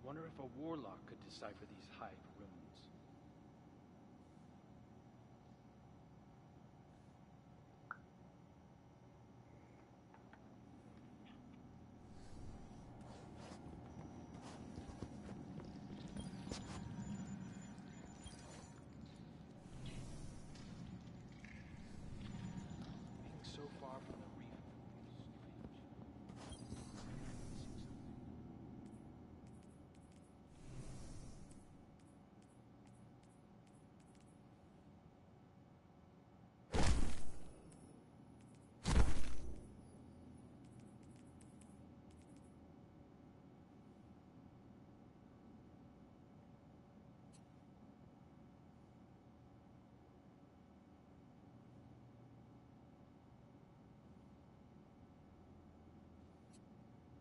Wonder if a warlock could decipher these hive runes. Being so far from the reef feels strange.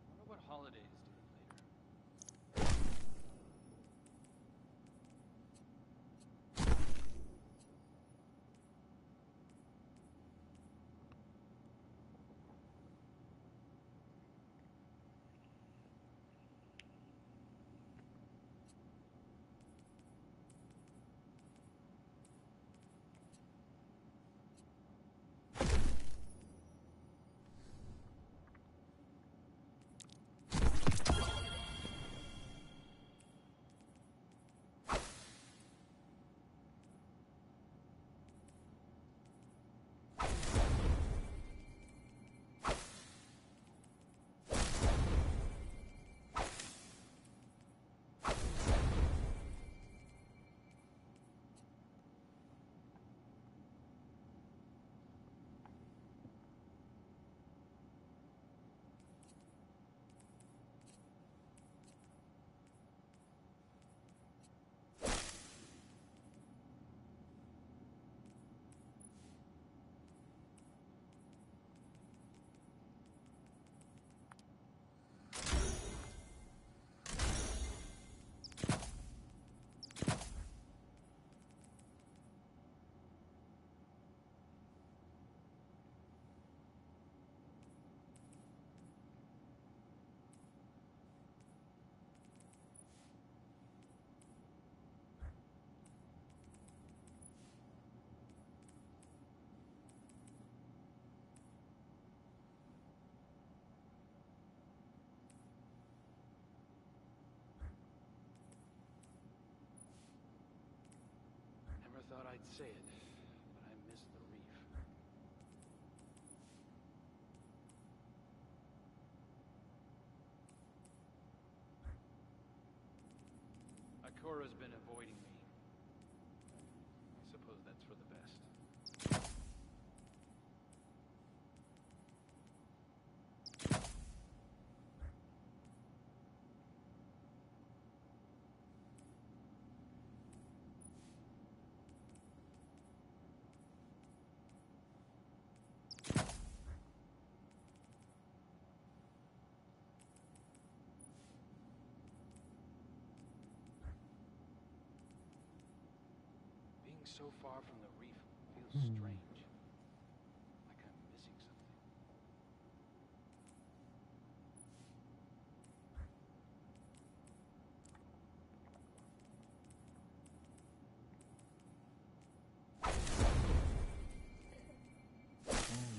Wonder what Holiday is doing later. Never thought I'd say it, but I miss the reef. Ikura's been avoiding me. I suppose that's for the best. Being so far from the reef feels strange. Like I'm missing something.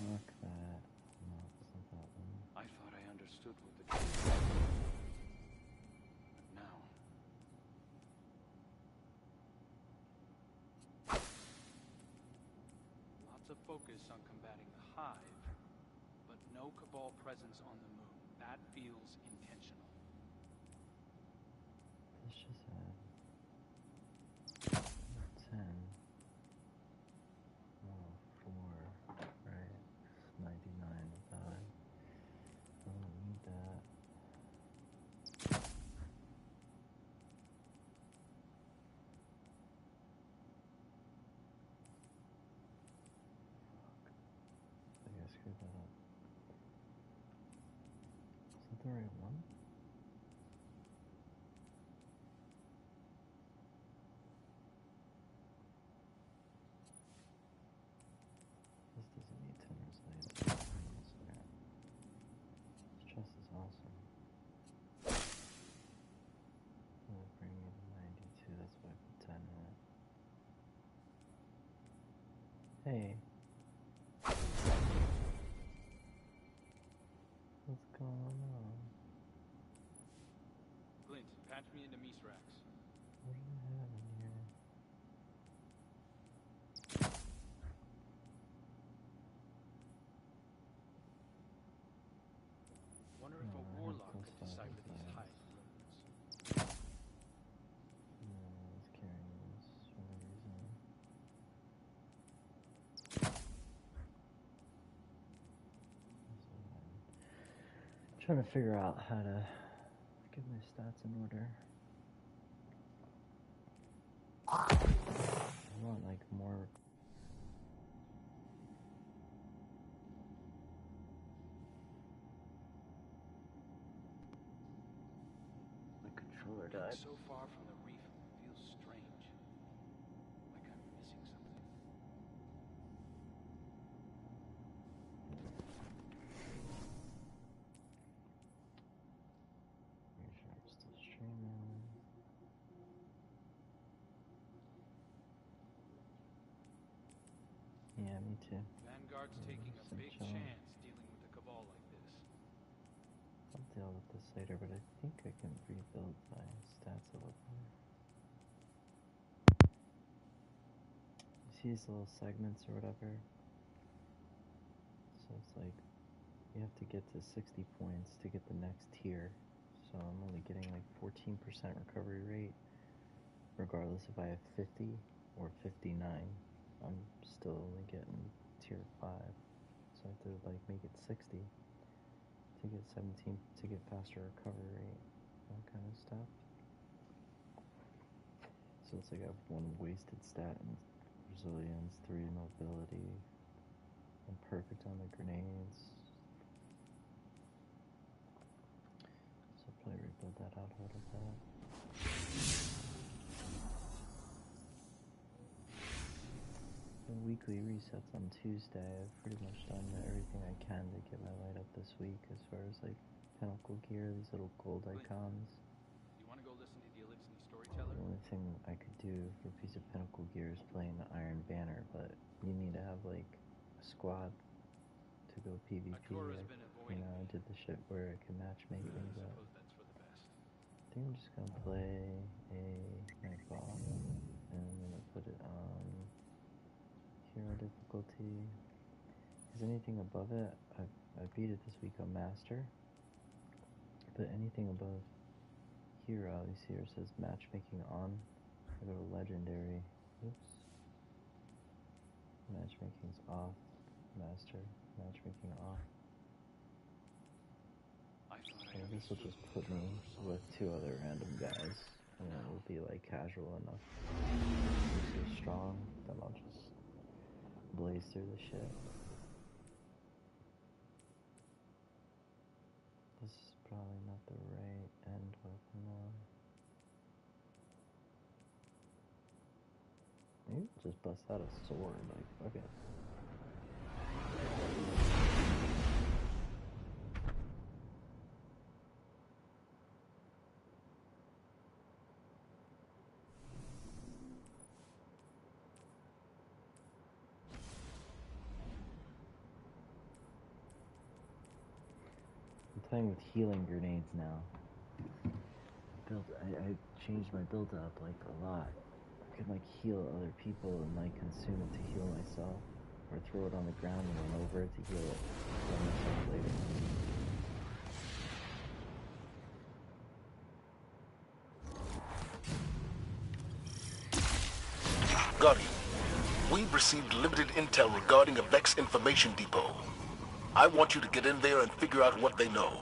Look that. No, it's not that one. I thought I understood what the truth was. But now... Lots of focus on combating the hive, but no Cabal presence on the moon. That feels intentional. This just had 10. Oh, 4. Right. 99 of that. I don't need that. I think I screwed that up. Is that the right one? This doesn't need 10 resilience. This chest is awesome. Hey. What's going on? Glint, patch me into Misrax. What do you have in here? Wonder if No, a I have warlock plus could 5 decipher of these that. hive runes. No, I was carrying this for no reason. I'm trying to figure out how to get my stats in order. I want like more. My controller Being died. so far from the reef feels strange. Like I'm missing something. Make sure I'm still streaming. Yeah, me too. Vanguard's taking a big chance dealing with the Cabal like this. I'll deal with this later, but I think I can rebuild my stats a little bit. You see these little segments or whatever? So it's like you have to get to 60 points to get the next tier. So I'm only getting like 14% recovery rate, regardless if I have 50 or 59. I'm still only getting tier 5. So I have to like make it 60 to get 17 to get faster recovery rate, that kind of stuff. So it's like I have 1 wasted stat in resilience, 3 mobility. I'm perfect on the grenades. So I'll probably rebuild that out a little bit. The weekly resets on Tuesday. I've pretty much done everything I can to get my light up this week as far as like pinnacle gear, these little gold icons. You want to go listen to the Elixir The storyteller? only thing I could do for a piece of pinnacle gear is playing the Iron Banner, but you need to have like a squad to go PvP. Akora's been avoiding I did the shit where I can matchmake I things up. suppose that's for the best. I think I'm just gonna play a Nightfall, and I'm gonna put it on hero difficulty. Is anything above it? I beat it this week on Master, but anything above hero, you see here it says matchmaking on. I go to legendary. Oops. Matchmaking's off. Master. Matchmaking off. So this will just put me with 2 other random guys, and it will be like casual enough. If you're strong, then I'll just blaze through the shit. This is probably not the right end weapon though. Maybe just bust out a sword, like fuck it. I'm playing with healing grenades now. I changed my build up like a lot. I can like heal other people and like consume it to heal myself, or throw it on the ground and run over it to heal it. Heal myself later. Guardian, we've received limited intel regarding a Vex information depot. I want you to get in there and figure out what they know.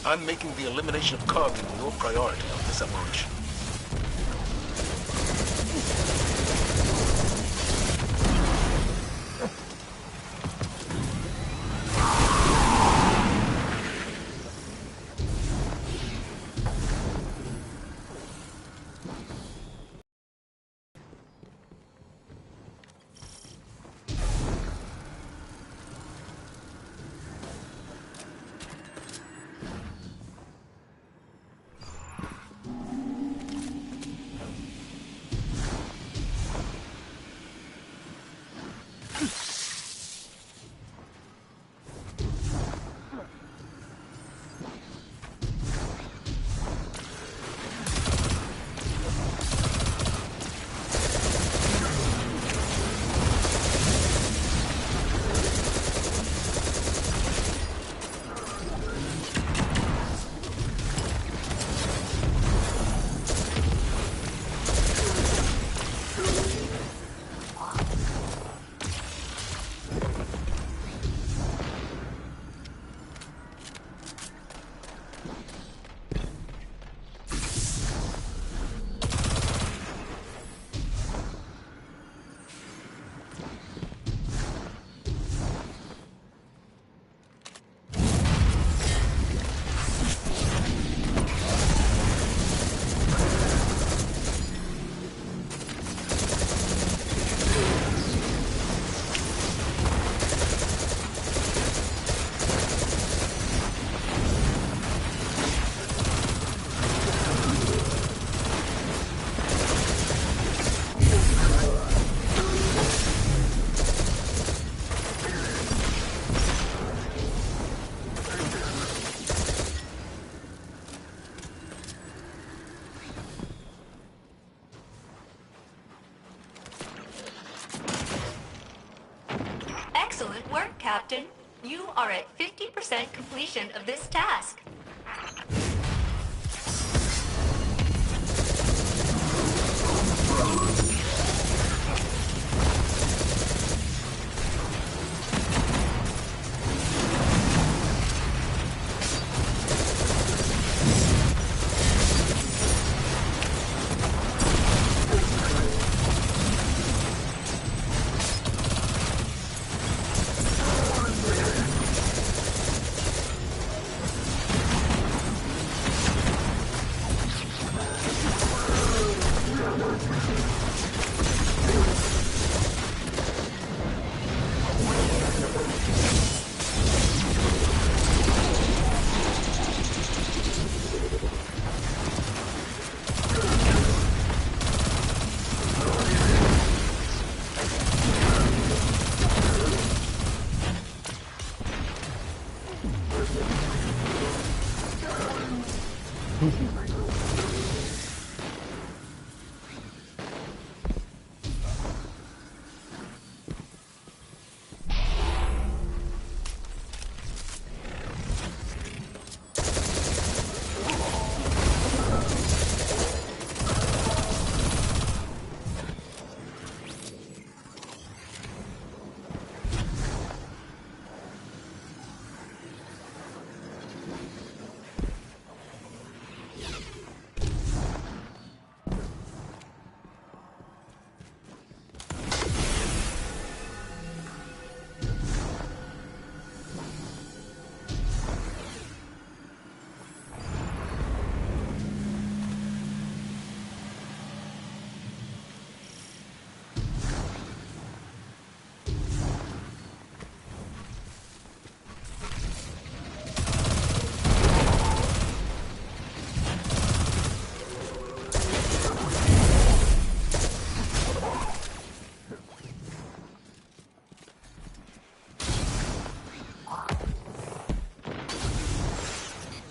I'm making the elimination of Carving your priority on this operation. Excellent work, Captain. You are at 50% completion of this task.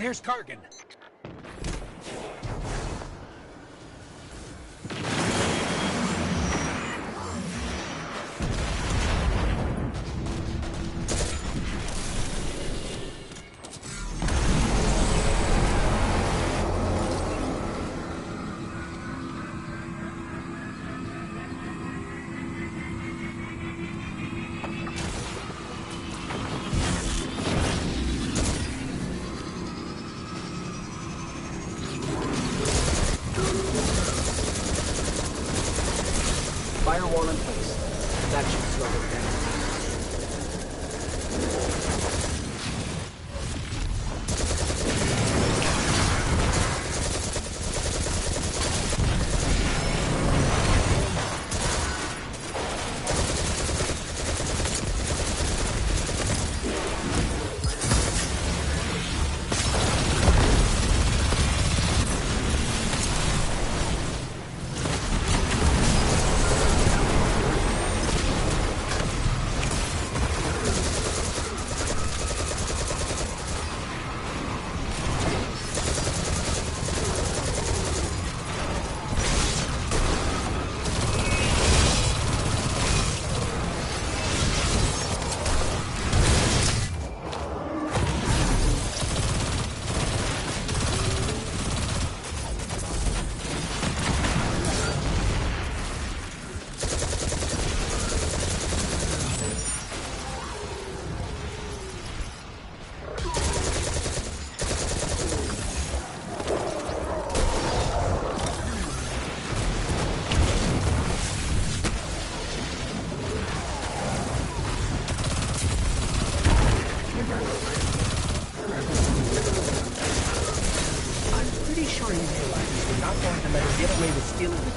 There's Kargan. firewall in place. That should slow them down.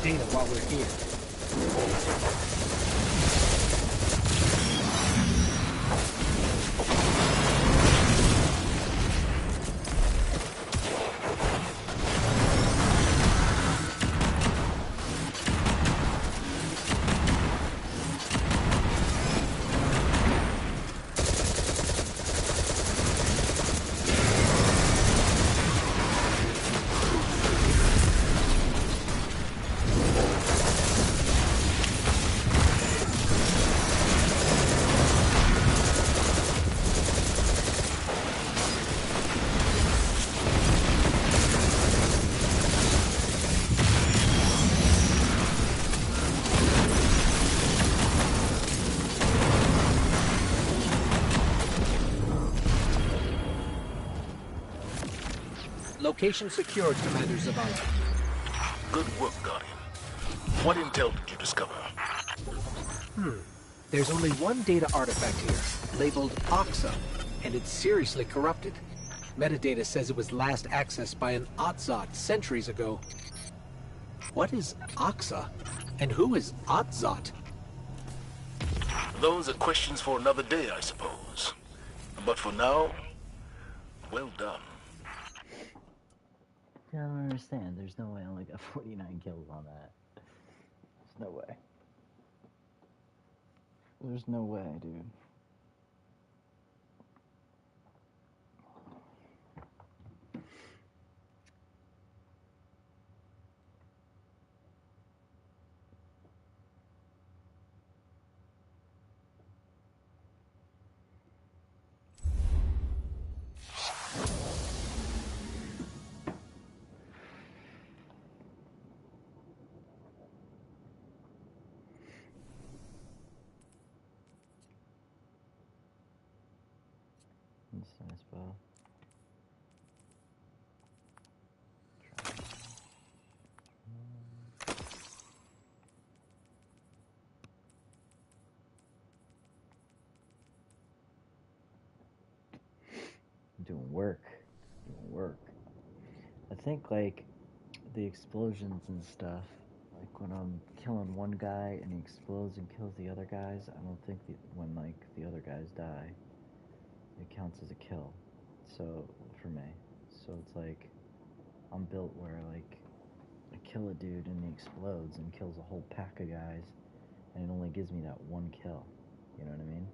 Data while we're here. Location secured, Commander Zavala. Good work, Guardian. What intel did you discover? There's only one data artifact here, labeled Oxa, and it's seriously corrupted. Metadata says it was last accessed by an Otzot centuries ago. What is Oxa? And who is Otzot? Those are questions for another day, I suppose. But for now, well done. I don't understand. There's no way I only got 49 kills on that. There's no way. There's no way, dude. That's nice, bro. Doing work. I think, like, the explosions and stuff, like when I'm killing one guy and he explodes and kills the other guys, I don't think when, like, the other guys die, it counts as a kill. So, for me. So it's like, I'm built where, like, I kill a dude and he explodes and kills a whole pack of guys, and it only gives me that one kill. You know what I mean?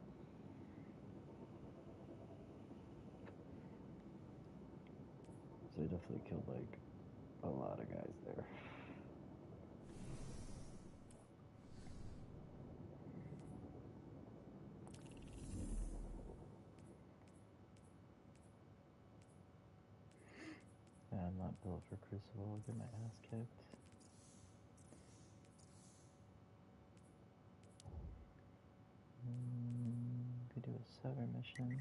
So I definitely killed, like, a lot of guys there. Yeah, I'm not built for Crucible. I'll get my ass kicked. Could do a Sever mission.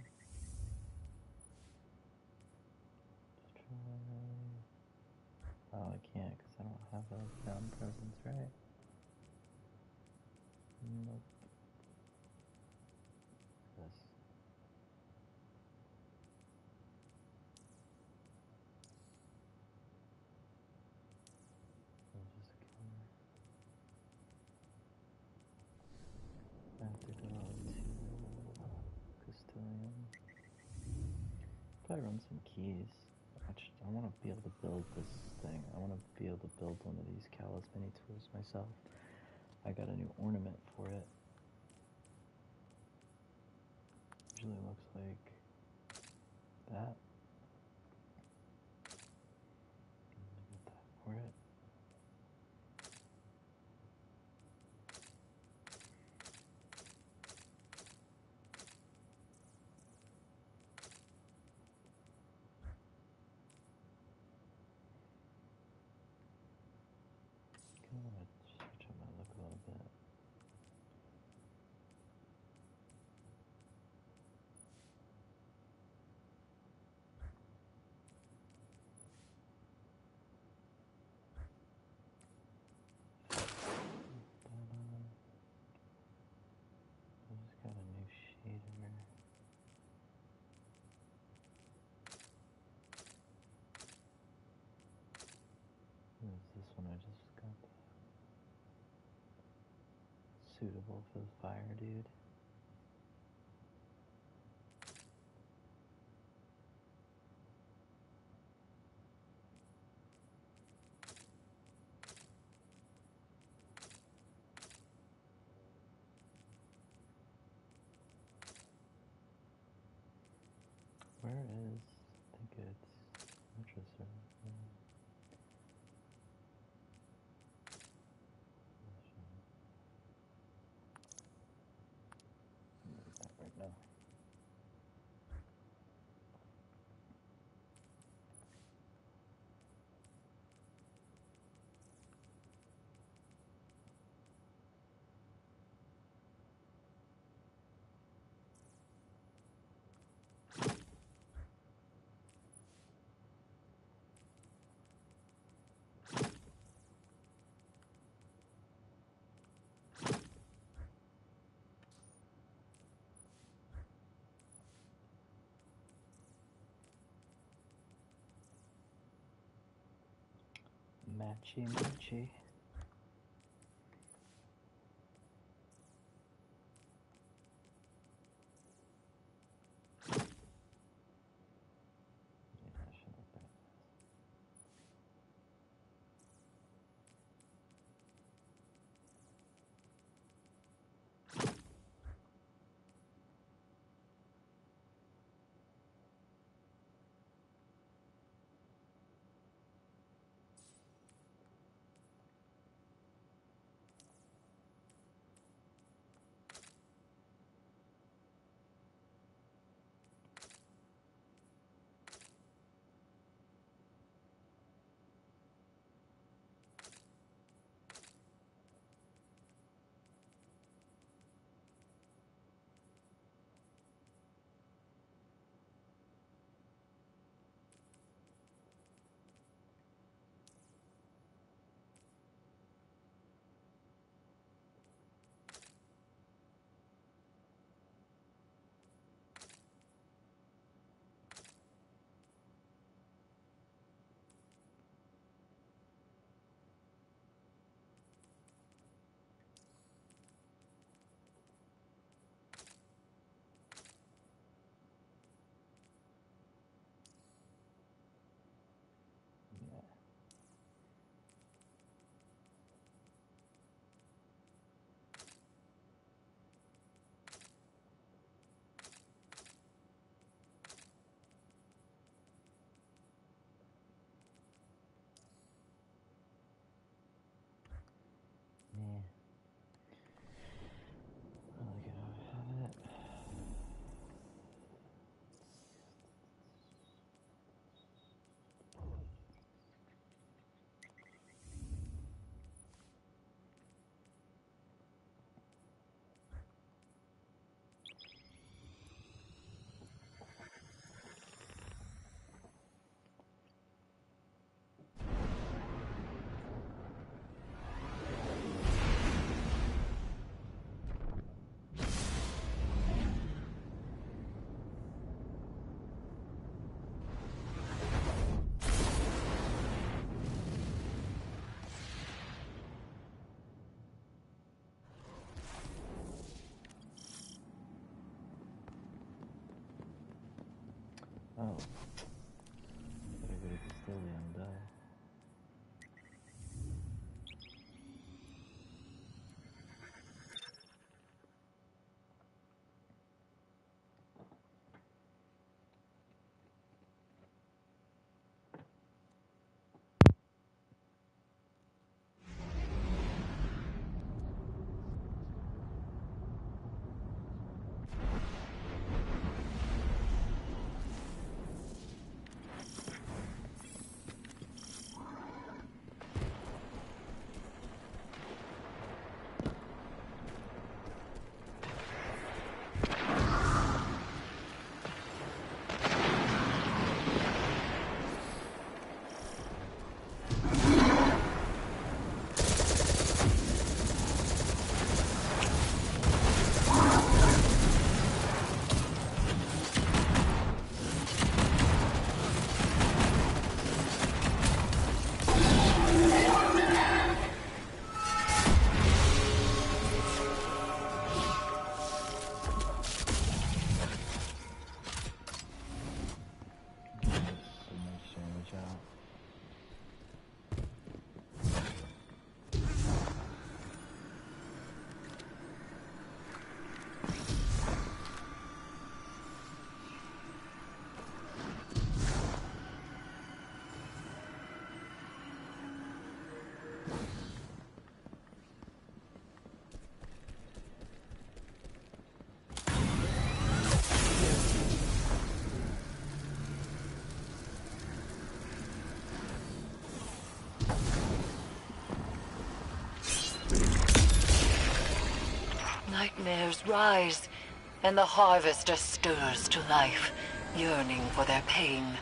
Just try. Oh, I can't because I don't have a ground presence, right? Nope. This. I'll just counter. I have to go to Castilian. Probably run some keys. I want to be able to build this thing. I want to be able to build one of these Callus mini tours myself. I got a new ornament for it. Usually looks like that. I got that for it. I'm gonna switch up my look a little bit. I just got a new shader. What is this one I just got? Suitable for the fire, dude. Where is, I think it's Manchester. That right now. Matchy matchy. Yeah, I should look back. Oh. Gotta go to Castilian, duh. Nightmares rise, and the harvester stirs to life, yearning for their pain.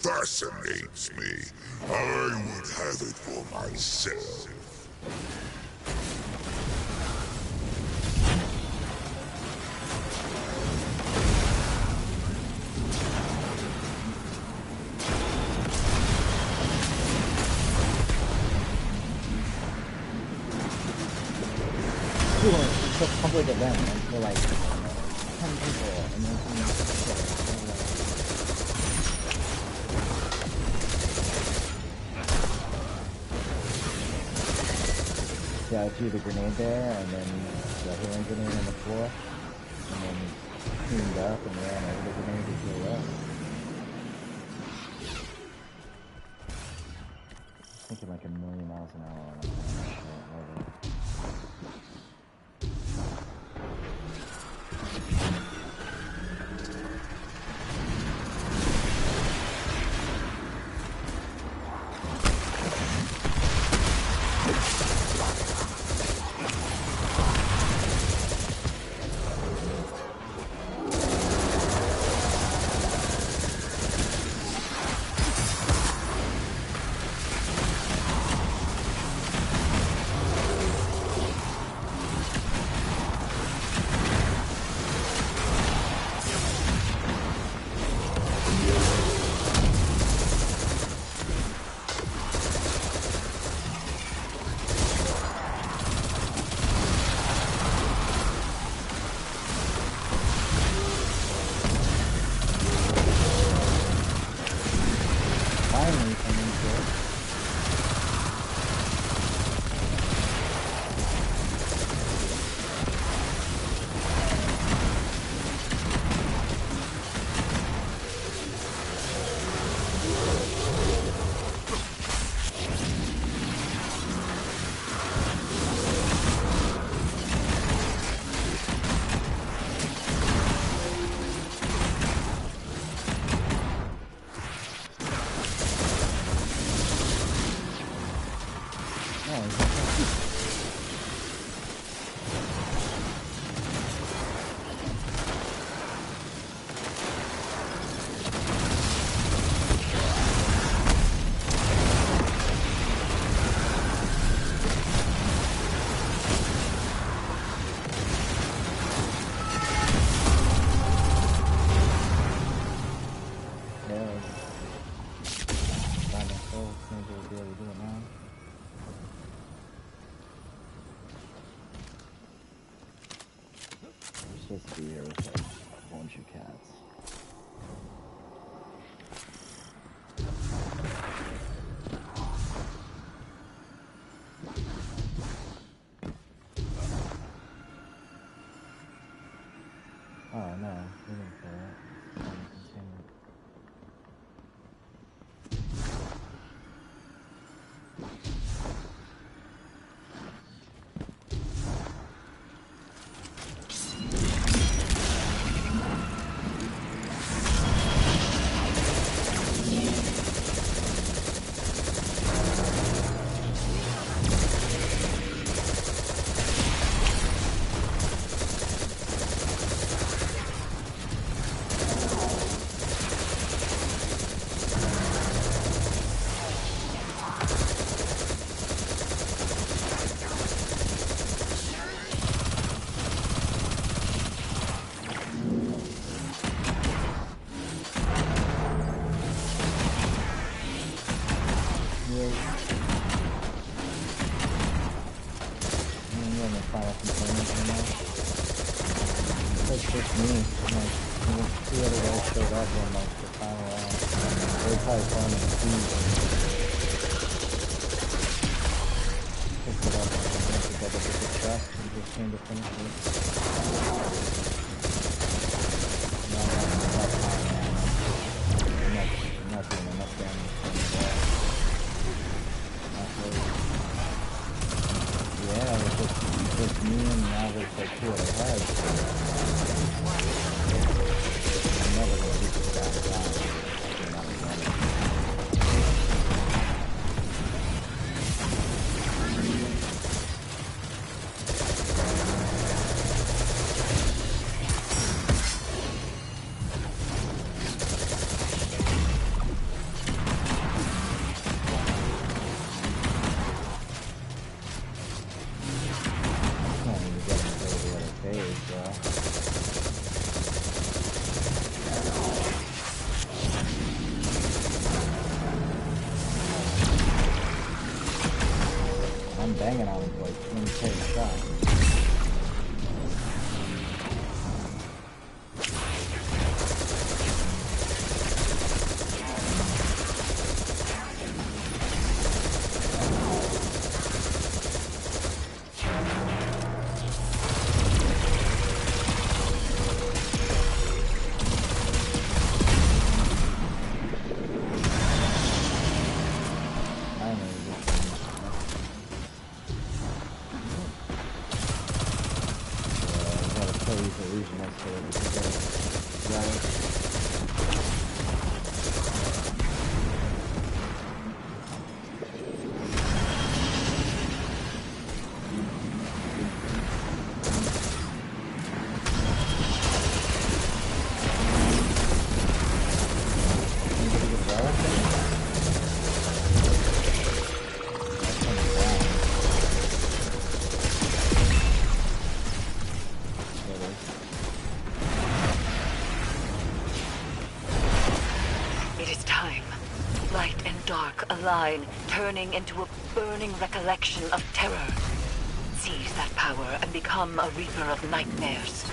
Fascinates me. I would have it for myself. Cool, it's a public event, and for like 10 people, and then yeah, I threw the grenade there, and then the healing grenade on the floor, and then cleaned up and ran over the grenade to heal up. thinking like 1,000,000 miles an hour on that shit. Finally coming to it. Supposed to be here with like a bunch of cats. Oh no, waiting for it. Containment. gotta use illusionist so that we can get it right. Line turning into a burning recollection of terror. Seize that power and become a reaper of nightmares.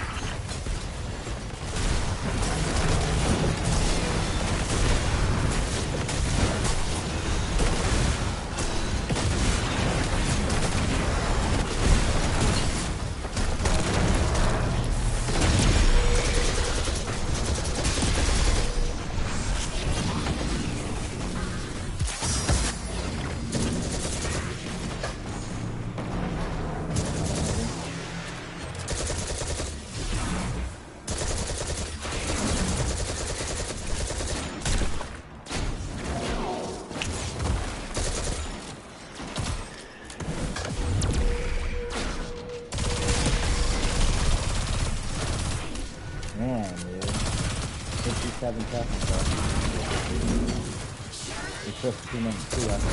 Man, dude. 57 seconds left. It's just 2 minutes too after.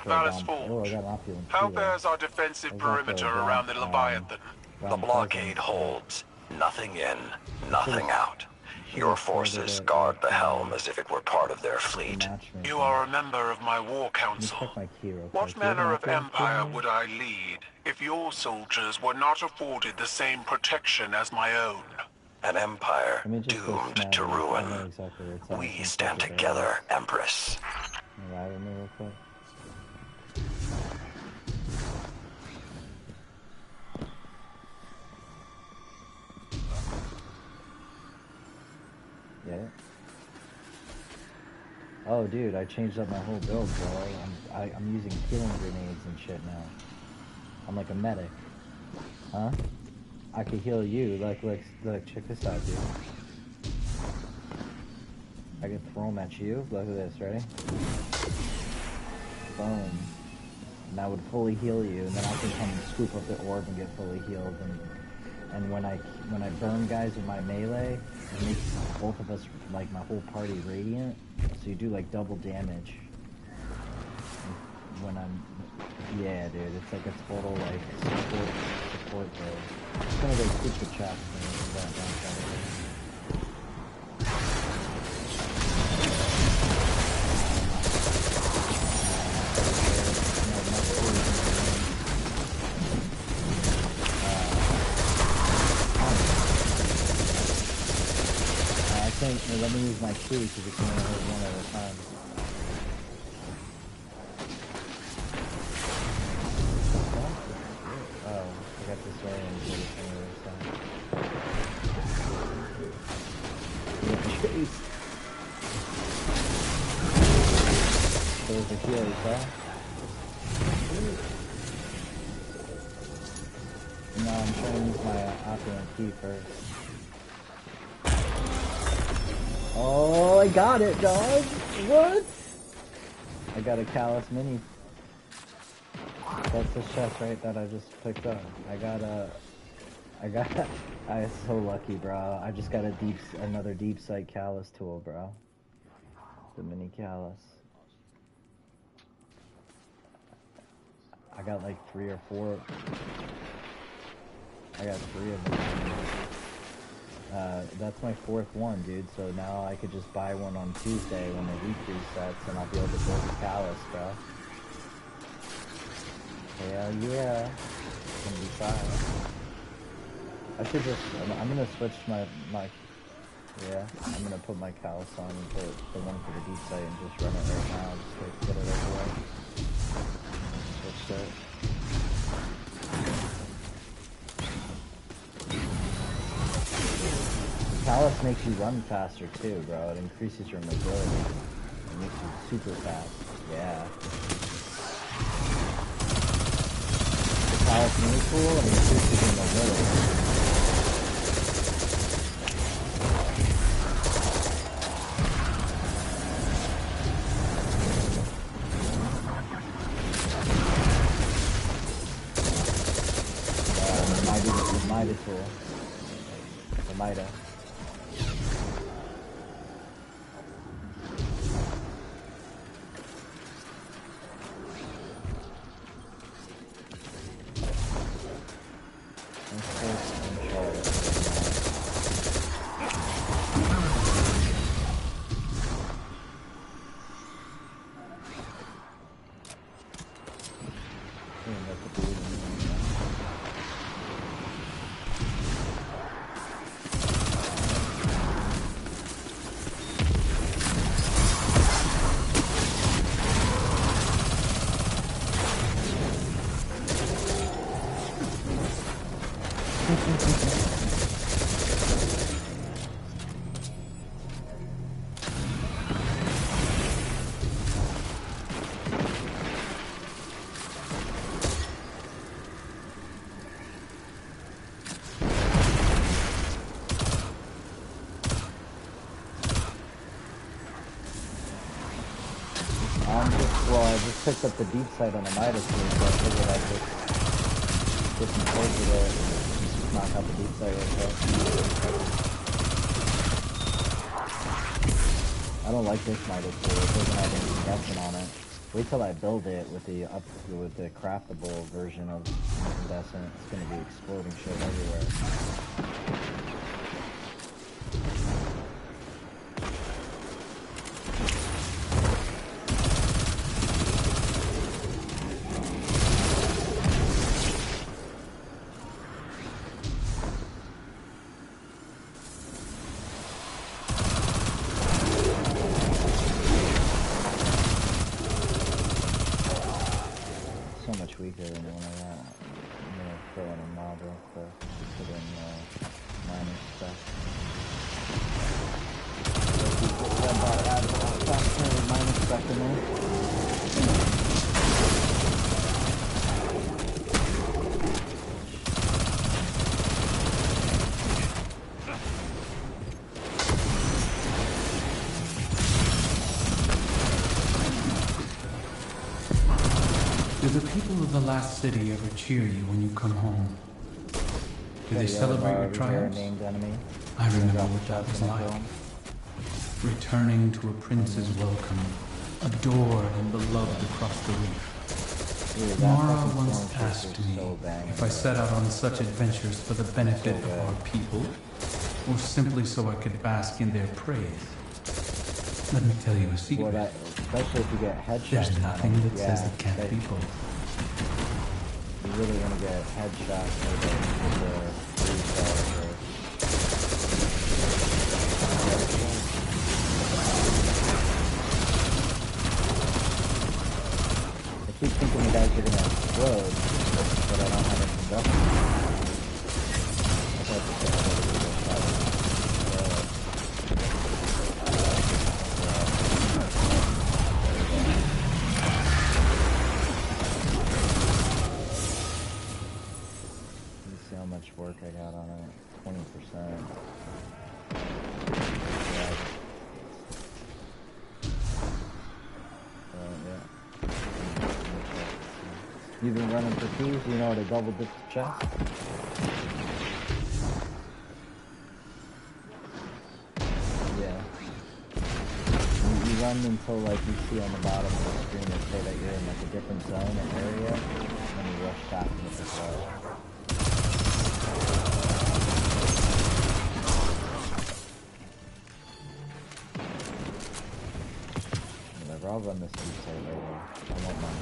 Valus Forge. How fares our defensive perimeter around the Leviathan? The blockade holds. Nothing in, nothing out. Your forces guard the helm as if it were part of their fleet. You are a member of my war council. What manner of empire would I lead if your soldiers were not afforded the same protection as my own? An empire doomed to ruin. We stand together, Empress. Ride me real quick. Get it? Oh, dude, I changed up my whole build, bro. I'm using healing grenades and shit now. I'm like a medic. Huh? I could heal you. Look, check this out, dude. I can throw them at you. Look at this, ready? Boom. And that would fully heal you, and then I can come and scoop up the orb and get fully healed. And when I burn guys with my melee, it makes both of us, like my whole party, radiant. So you do like double damage. When I'm, yeah, dude, it's like a total like support build. It's gonna go switch the chest and that down. Let me use my key because it's going to hurt one at a time. Oh, I got this way and this on the other side. Chase. So there's a key, huh? No, I'm trying to use my opulent key first. Oh, I got it, dog! What? I got a Callus Mini. That's the chest, right, that I just picked up. I was so lucky, bro. I just got another deep sight Callus tool, bro. The Mini Callus. I got like 3 or 4. I got 3 of them. That's my 4th one, dude. So now I could just buy one on Tuesday when the week resets, and I'll be able to build a Callus, bro. Hell yeah. It's gonna be fire. I should just, I'm gonna switch I'm gonna put my Callus on and put the one for the deep sight and just run it right now, just to get it over with. Switch it. Callus makes you run faster too, bro. It increases your mobility. It makes you super fast. Yeah. The Callus mini tool increases your mobility. The Mida tool. The Mida. I just picked up the deep sight on the Midas tool, so I figured I'd just get some close to it and just knock out the deep sight real quick. I don't like this Midas tool, it doesn't have any incandescent on it. Wait till I build it with the craftable version of incandescent. It's gonna be exploding shit everywhere. Weaker than one of that. I'm gonna throw in a mob real quick. Put in mining stuff. That bot added a lot faster with mining stuff in there. Do the people of the last city ever cheer you when you come home? Do they celebrate your triumphs? I remember what that was like. Returning to a prince's welcome, adored and beloved across the reef. Mara once asked me if I set out on such adventures for the benefit of our people, or simply so I could bask in their praise. Let me tell you a secret. Especially if you get headshots. There's nothing that says it can't be both. You really want to get headshots with the 3-star. I keep thinking you guys are gonna explode, but I don't have any production. I thought this was see how much work I got on it. 20%. Yeah. You've been running for keys? You know how to double dip the chest? Yeah. You run until like you see on the bottom of the screen and say that you're in like a different zone or area, and you rush back into the flow. Whatever, I'll run this deep side later. I won't mind.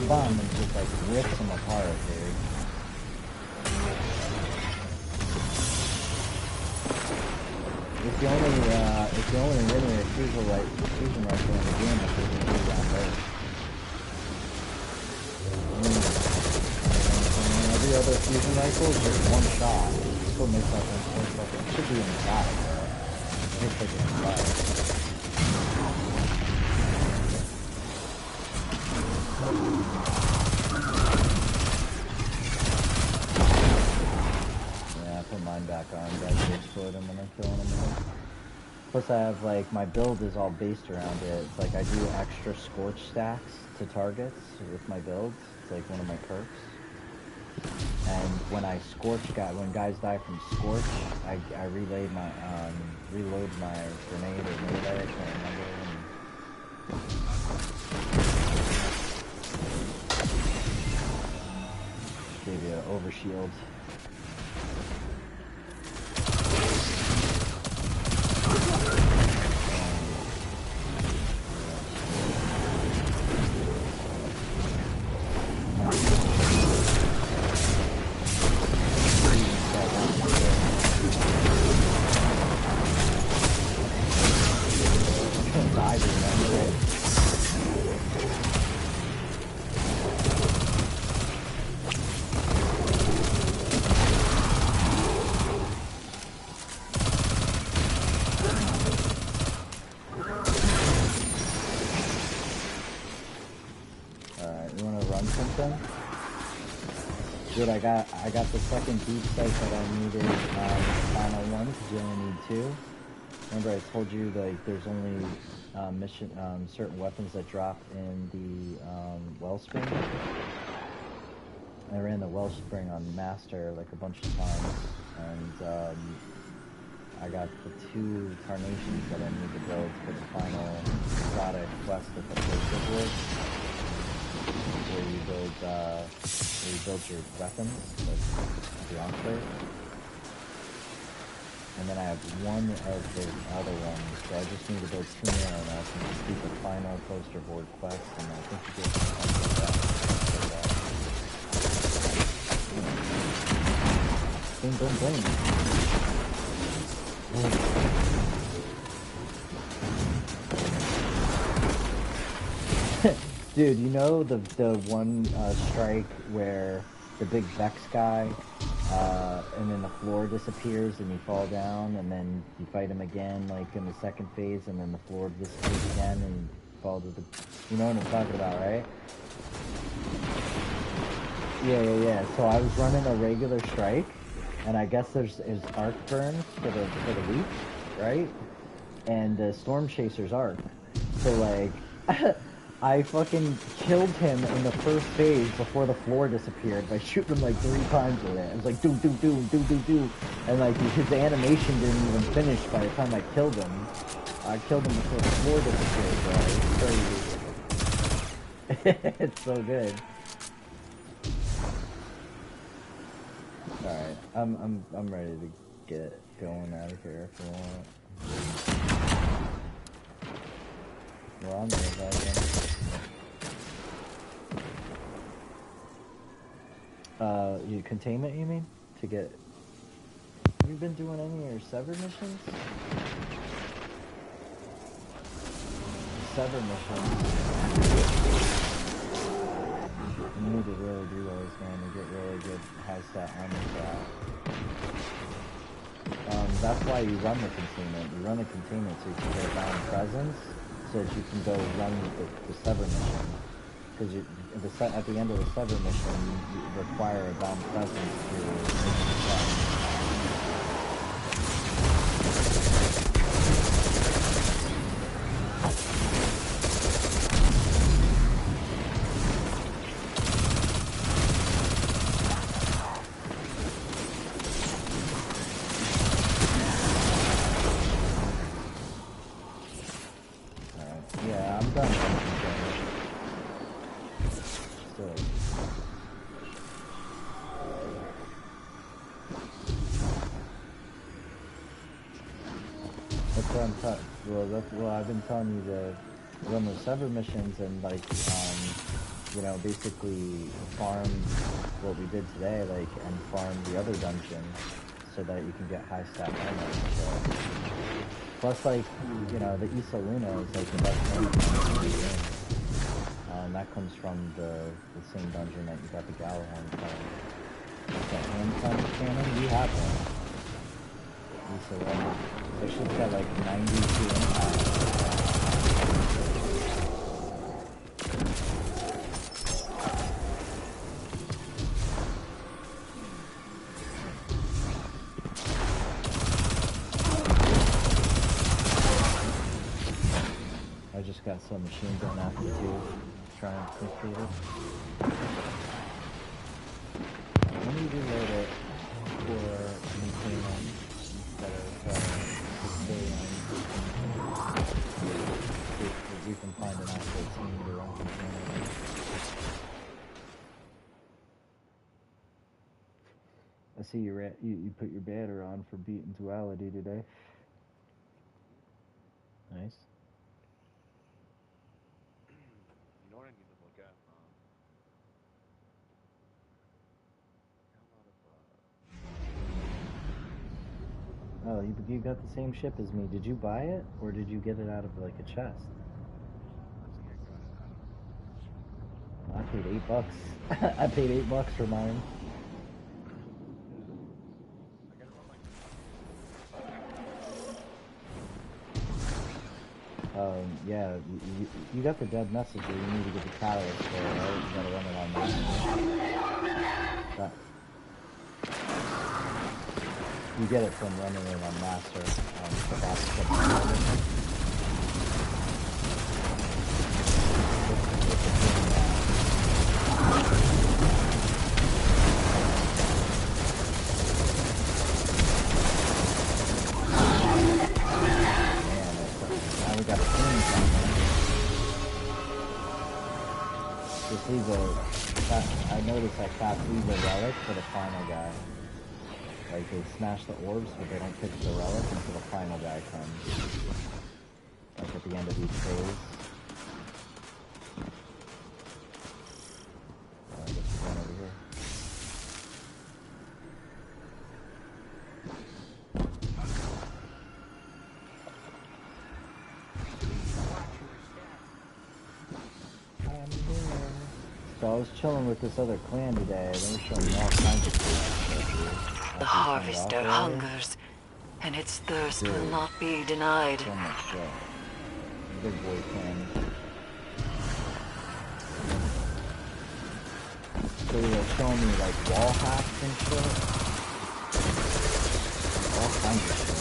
Bomb and just like rips them apart, dude. It's the only linear fusion rifle in the game that doesn't do that first. Every other fusion rifle is just one shot. It still makes that one fucking should be in the back, bro. It looks like it's in the back. Yeah, I put mine back on, guys, to explode them when I'm killing them. Plus I have, like, my build is all based around it. It's like I do extra scorch stacks to targets with my builds. It's like one of my perks. And when I when guys die from scorch, I reload my grenade or melee, I can't remember. Gave you an overshield. Dude, I got the second deep sight that I needed in the final one, because you only need 2. Remember I told you like there's only certain weapons that drop in the wellspring. I ran the wellspring on Master like a bunch of times, and I got the 2 carnations that I need to build for the final exotic quest at the poster board, where you build your weapons, like the enclave. And then I have one of the other ones, so I just need to build 2 more and I can just do the final poster board quest, and I think you get something like that. Boom, boom, boom. Dude, you know the one strike where the big Vex guy, and then the floor disappears and you fall down, and then you fight him again, like in the second phase, and then the floor disappears again and you fall to the... You know what I'm talking about, right? Yeah. So I was running a regular strike, and I guess there's arc burn for the leech, right? And the Storm Chaser's arc. So like... I fucking killed him in the first phase before the floor disappeared by shooting him like 3 times with it. It was like do, and like his animation didn't even finish by the time I killed him. I killed him before the floor disappeared, bro. It's crazy. It's so good. Alright, I'm ready to get going out of here if you want. We're on there, guys. You containment, you mean? To get... Have you been doing any of your Sever missions? Sever missions. You need to really do those, man, to get really that armor slot. That's why you run the containment. You run the containment so you can get a bound presence, so that you can go run the Sever mission. Because at the end of the Sever mission, you require a bound presence to make the run. Well, I've been telling you to run those Sever missions and, like, you know, basically farm what we did today, like, and farm the other dungeon so that you can get high stat armor. So. Plus, like, you know, the Isa Luna is, like, the best one in the game. That comes from the same dungeon that you got the Galahorn from. Like that hand cannon, you have one. Isa Luna. It should get like 92 impact. I just got some machine gun after too. Try and complete it. Let me reload it for anything instead of we can find an actual team to run container. I see you put your banner on for beating Duality today. Nice. You know what I need to look at? Oh, you got the same ship as me. Did you buy it, or did you get it out of like a chest? I paid $8. I paid $8 for mine. Yeah, you got the dead messenger. You need to get the catalyst for it, right? You gotta run it on that. You get it from running it on Master. Now we got a team coming. Just leave I noticed that Cap leave a relic for the final guy. Like, they smash the orbs, but they don't pick the relic until the final guy comes. Like, at the end of each phase. I guess we're going over here. I'm here. So I was chilling with this other clan today, they were showing me all kinds of cool stuff. The harvester hungers, and its thirst will not be denied. So much shit. Big boy clan. So they were showing me like wall hacks and shit. All kinds of shit.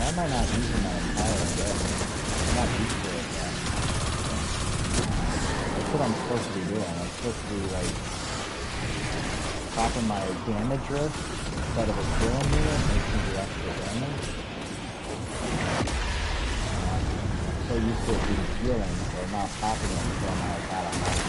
I might not use them that entire yet. I'm not used to it yet. That's what I'm supposed to be doing. I'm supposed to be like popping my damage risk instead of a killing me. It makes me do extra damage. I'm so used to it being healing, so I'm not popping it until I'm like out of health.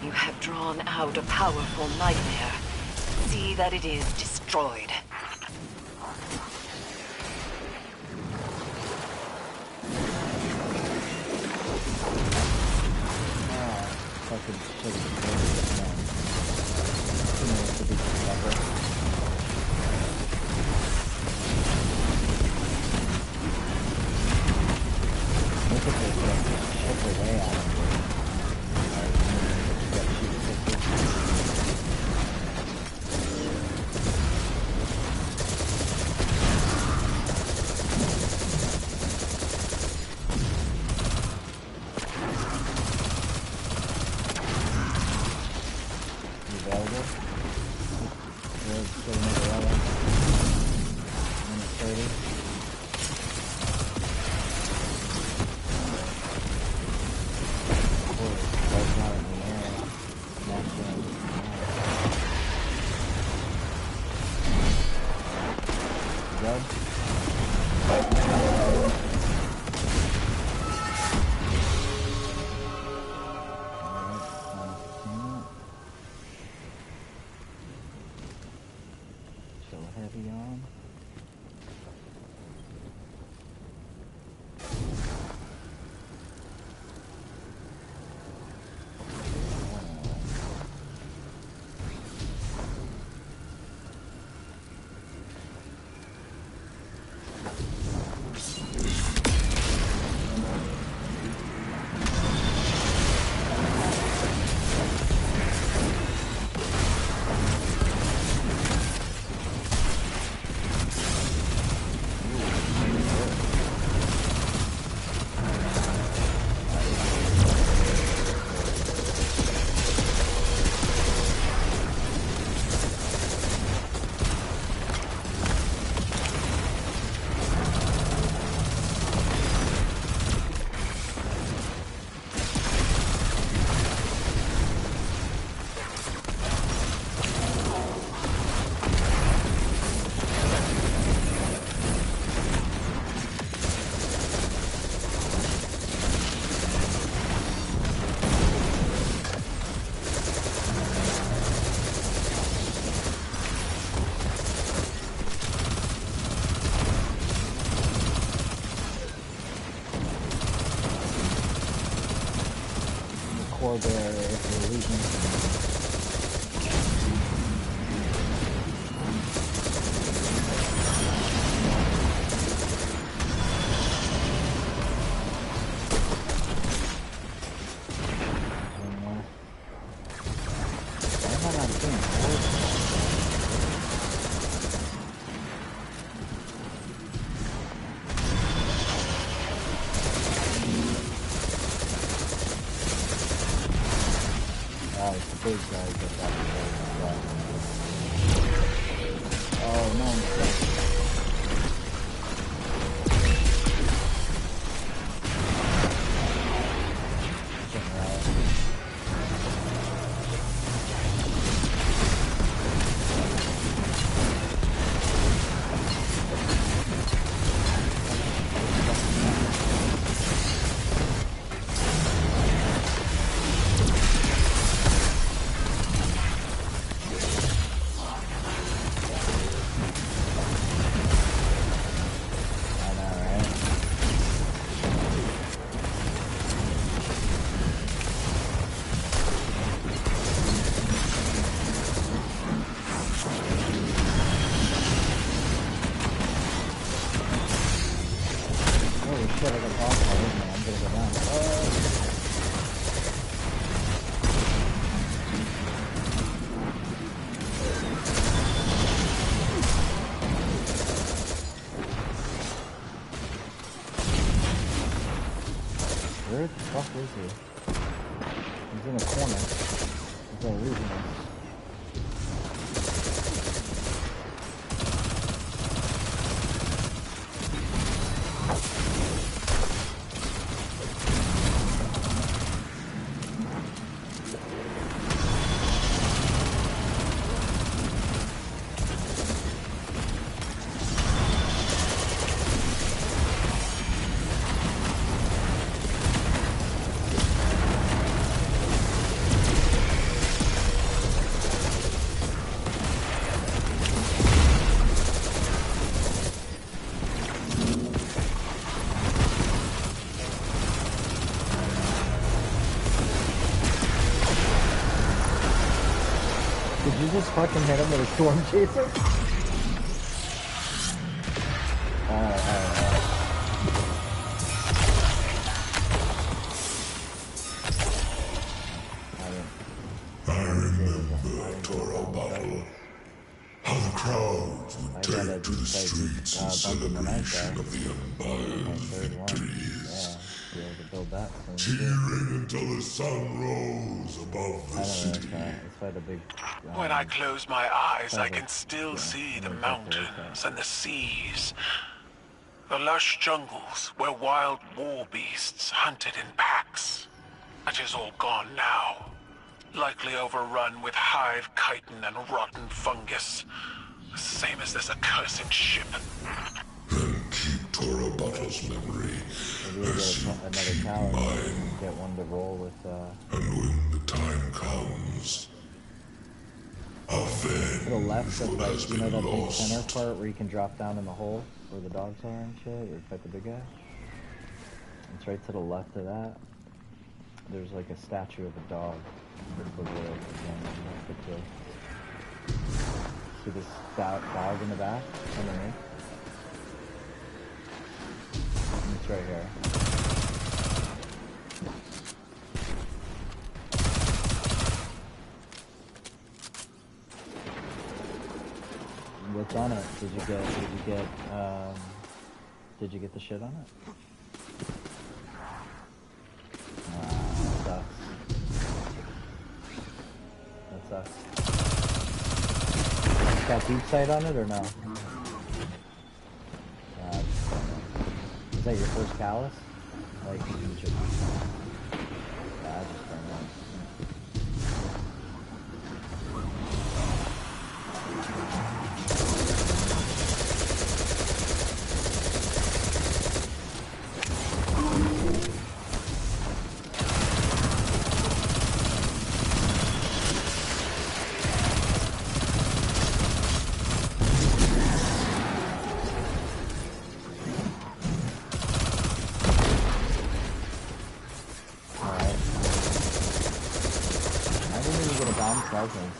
You have drawn out a powerful nightmare. See that it is destroyed. Core there if you're leaving. shit, I got boss fight, isn't it? I'm gonna go down. Where the fuck is he? He's in a corner. He's all losing us. Did you just fucking hit him with a storm chaser? I remember Toro Battle. How the crowds would take to the streets in celebration of the Empire's victories. Cheering until the sun rose above the city. When I close my eyes, I can still see the mountains and the seas. The lush jungles where wild war beasts hunted in packs. It is all gone now. Likely overrun with hive chitin and rotten fungus. The same as this accursed ship. Then keep Toro Battle's memory as you keep mine. Get one to roll with, And when the time comes, to the left of, like, you know that big center part where you can drop down in the hole where the dogs are and shit, or fight the big guy? It's right to the left of that. There's like a statue of a dog. See this dog in the back? Underneath? It's right here. What's on it? Did you get the shit on it? Sucks. That sucks. Got deep sight on it or no? Is that your first callus? Like, you just... I just turned on.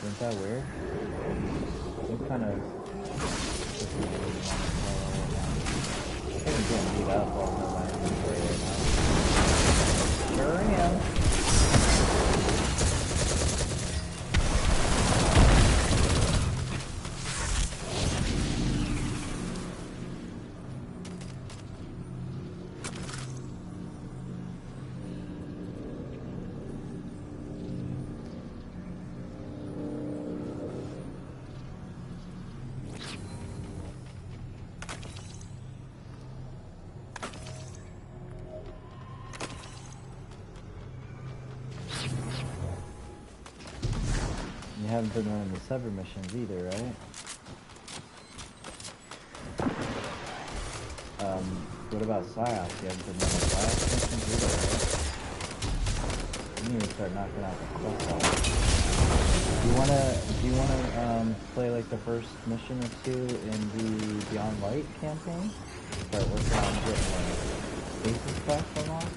Isn't that weird? I'm kind of... I think I'm getting beat up all the my inventory right now. Sure am. You haven't been running the Sever missions either, right? What about Psyops? You haven't been running Psyops missions either, right? You need to start knocking out the quest off. Do you wanna play like the first mission or two in the Beyond Light campaign? Start working on getting the basis quest unlocked?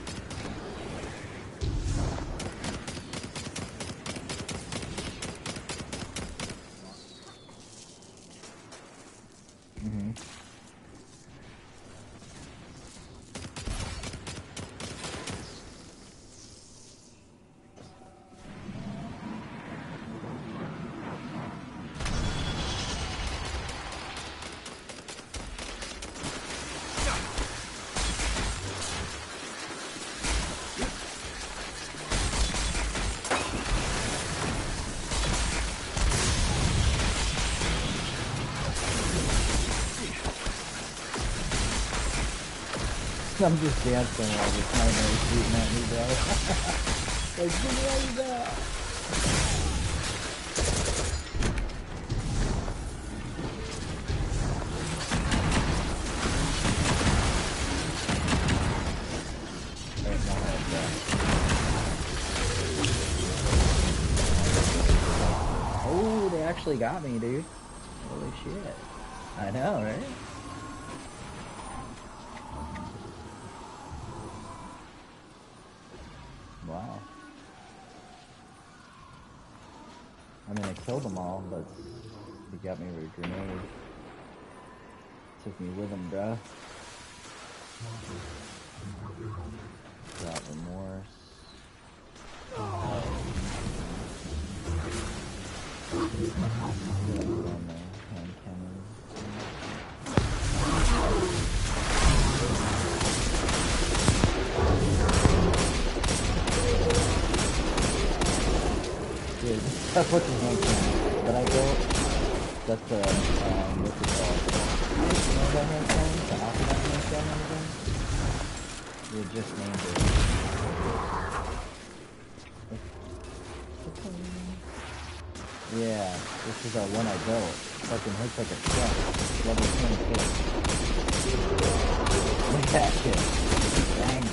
I'm just dancing while this nightmare's shooting at me, bro. Like, give me all you got. Oh, they actually got me, dude. Holy shit. I know, right? Wow. I mean, I killed them all, but he got me with a grenade. Took me with him, bruh. Got remorse. Hand cannon. Dude, that's what the hand cannon. But I built. That's the what's it called? You know that hand cannon? The Alphabet hand cannon again? You just named it. Yeah, this is our one I built. Fucking hits like a truck. Level 26. Look at that shit. Bang on.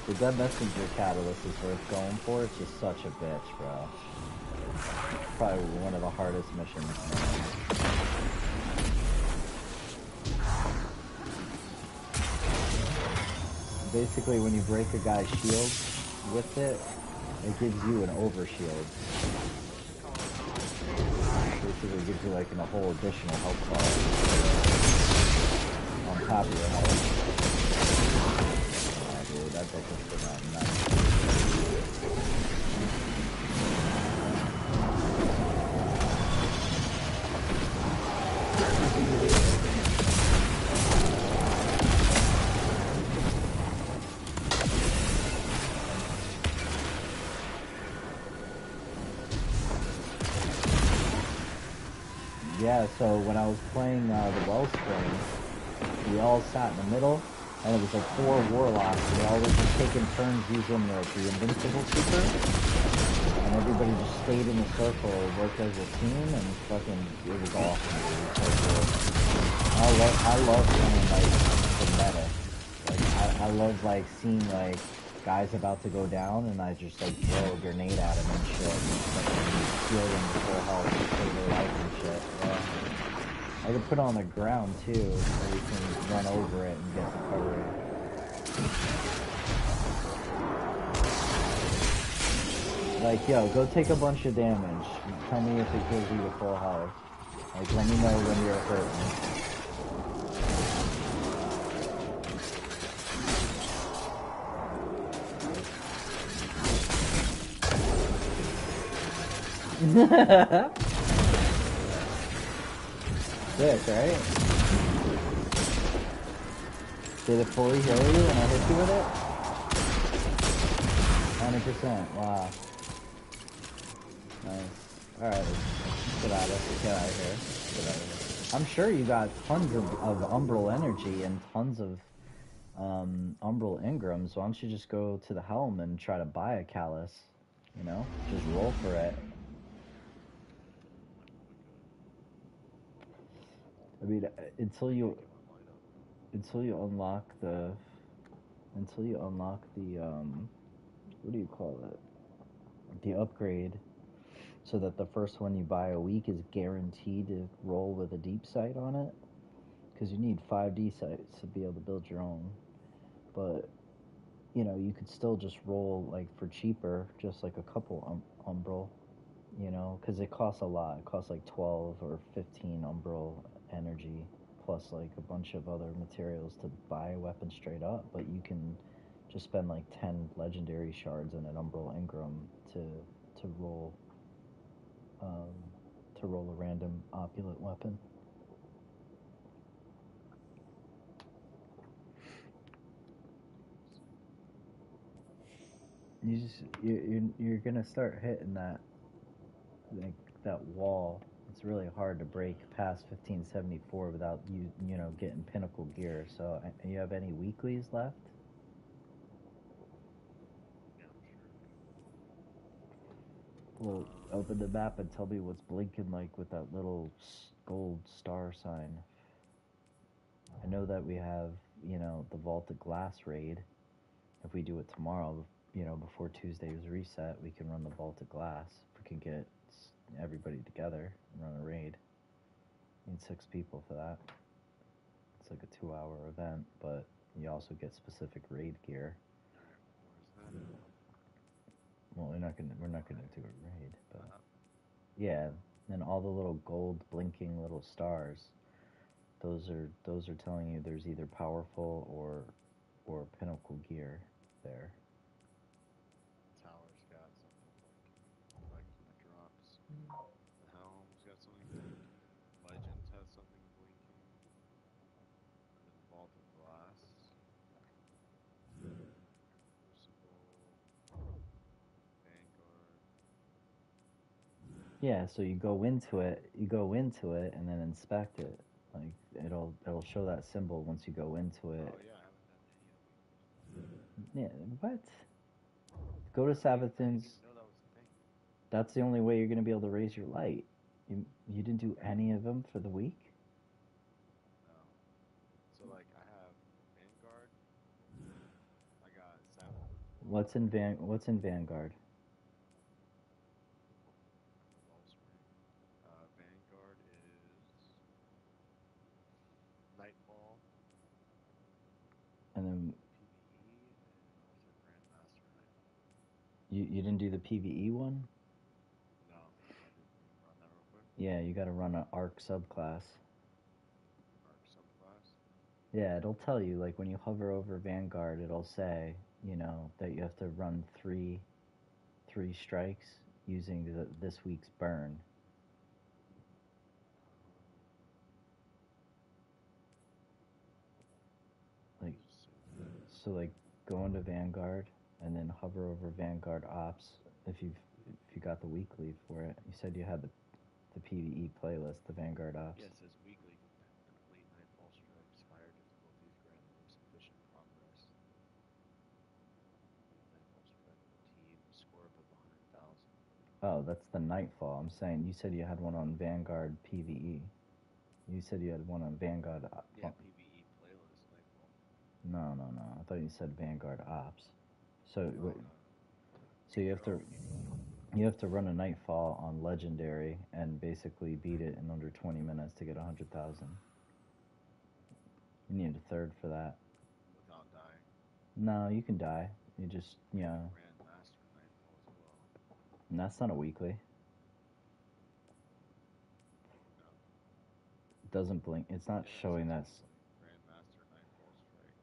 The Dead Messenger Catalyst is worth going for. It's just such a bitch, bro. Probably one of the hardest missions, man. Basically, when you break a guy's shield with it, it gives you an overshield. Basically gives you like a whole additional health bar on top of your health. Dude, that deck is still not nice. Yeah, so when I was playing the Wellspring, we all sat in the middle, and it was like 4 warlocks, and we all were just taking turns using the invincible super, and everybody just stayed in the circle, worked as a team, and fucking, it was awesome, dude. It was so cool. I love playing, like, the meta. Like, I love, like, seeing, like, guys about to go down, and I just, like, throw a grenade at them and shit, and fucking steal them to full health to save their life and shit, yeah. I could put it on the ground too, so you can run over it and get the cover. Like, yo, go take a bunch of damage. Tell me if it gives you the full health. Like, let me know when you're hurting. Sick, right? Did it fully heal you when I hit you with it? 100%, wow. Nice. Alright, let's get out of here. I'm sure you got tons of Umbral energy and tons of Umbral Engrams. Why don't you just go to the Helm and try to buy a Callus? You know? Just roll for it. I mean, until you unlock the what do you call it? The upgrade, so that the first one you buy a week is guaranteed to roll with a deep sight on it, because you need 5D sights to be able to build your own. But you know, you could still just roll like for cheaper, just like a couple Umbral, you know, because it costs a lot. It costs like 12 or 15 Umbral energy, plus like a bunch of other materials to buy a weapon straight up. But you can just spend like 10 legendary shards in an Umbral Engram to roll to roll a random opulent weapon. You're gonna start hitting that wall. It's really hard to break past 1574 without you know getting pinnacle gear. So you have any weeklies left? Well, open the map and tell me what's blinking like with that little gold star sign. I know that we have, you know, the Vaulted Glass raid. If we do it tomorrow, you know, before Tuesday's reset, we can run the Vaulted Glass. If we can get everybody together and run a raid. Need 6 people for that. It's like a 2-hour event, but you also get specific raid gear. Well, we're not gonna do a raid, but yeah, and all the little gold blinking little stars, those are telling you there's either powerful or pinnacle gear there. Tower's got something like drops. The helm's got something blinking. Legends has something blinking. And then Vaulted Glass. Crucible. Vanguard. Yeah, so you go into it and then inspect it. Like it'll show that symbol once you go into it. Oh yeah, I haven't done any of these. Yeah, what? Go to Savathun's. That's the only way you're gonna be able to raise your light. You didn't do any of them for the week? No. So like I have Vanguard. I got Savathun. What's in Vanguard? Vanguard is Nightfall. And then PvE and also Grandmaster Nightfall. you didn't do the PvE one? No. Run that real quick. Yeah, you got to run an Arc subclass. Arc subclass. Yeah, it'll tell you like when you hover over Vanguard, it'll say, you know, that you have to run three strikes using this week's burn. Like, so like go into Vanguard and then hover over Vanguard Ops if you got the weekly for it. You said you had the PvE playlist, the Vanguard Ops. Yeah, it says weekly. Complete Nightfall strikes. Higher difficulties grant the most efficient progress. Nightfall strike team score above 100,000. Oh, that's the Nightfall. I'm saying you said you had one on Vanguard PvE. You said you had one on Vanguard. Yeah, PvE playlist Nightfall. No. I thought you said Vanguard Ops. So No. So you have to run a Nightfall on Legendary and basically beat it in under 20 minutes to get 100,000. You need a third for that. Without dying. No, you can die. You just, you know. Grandmaster Nightfall as well. And that's not a weekly. No. It doesn't blink. It's not showing that. Grandmaster Nightfall strike.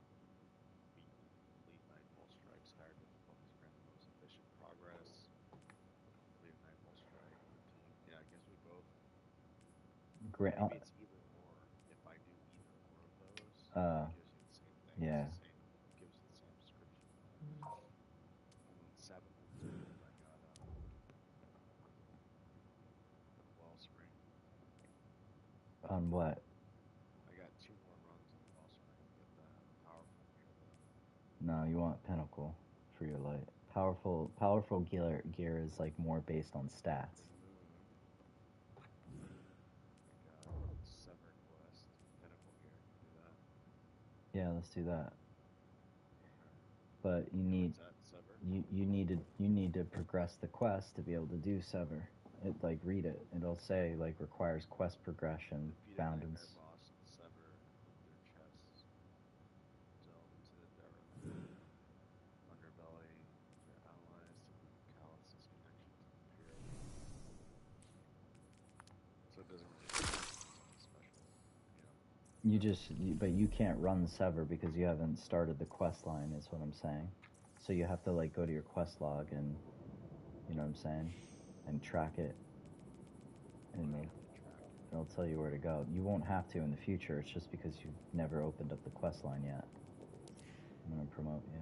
Complete Nightfall strikes. Higher difficulties grant the most efficient progress. Complete Nightfall strike. Yeah, I guess we both. Maybe it's either or. If I do either or of those, it gives you the same thing. Yeah. Gives you the same description. And then 7 I got Wellspring. On what? I got 2 more runs on Wellspring to get that powerful gear though. No, you want Pinnacle for your light. Powerful gear is like more based on stats. I got Sever Quest, Pinnacle gear. Do that. Yeah, let's do that. But you need you need to progress the quest to be able to do Sever. It like read it. It'll say like requires quest progression found in. Boss and sever their chests. Delve into their underbelly, their allies, to Callus's connection to Imperial. So it doesn't really something special, you know. But you can't run Sever because you haven't started the quest line. Is what I'm saying. So you have to like go to your quest log and, you know what I'm saying, and track it. and it'll tell you where to go. You won't have to in the future. It's just because you've never opened up the quest line yet. I'm gonna promote you.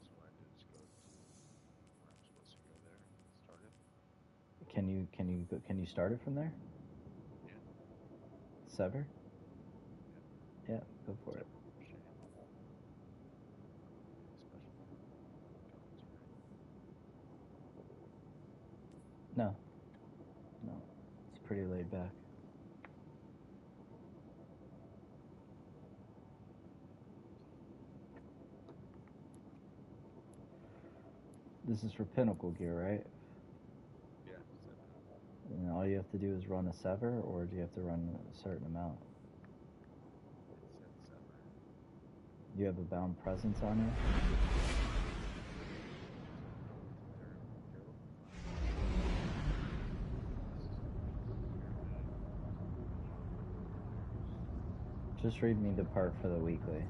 So what I do is go to where I'm supposed to go there, start it. Can you start it from there? Yeah. Sever? Yeah, go for it. No. No. It's pretty laid back. This is for pinnacle gear, right? Yeah. And all you have to do is run a sever, or do you have to run a certain amount? It said sever. You have a bound presence on you? Just read me the part for the weekly.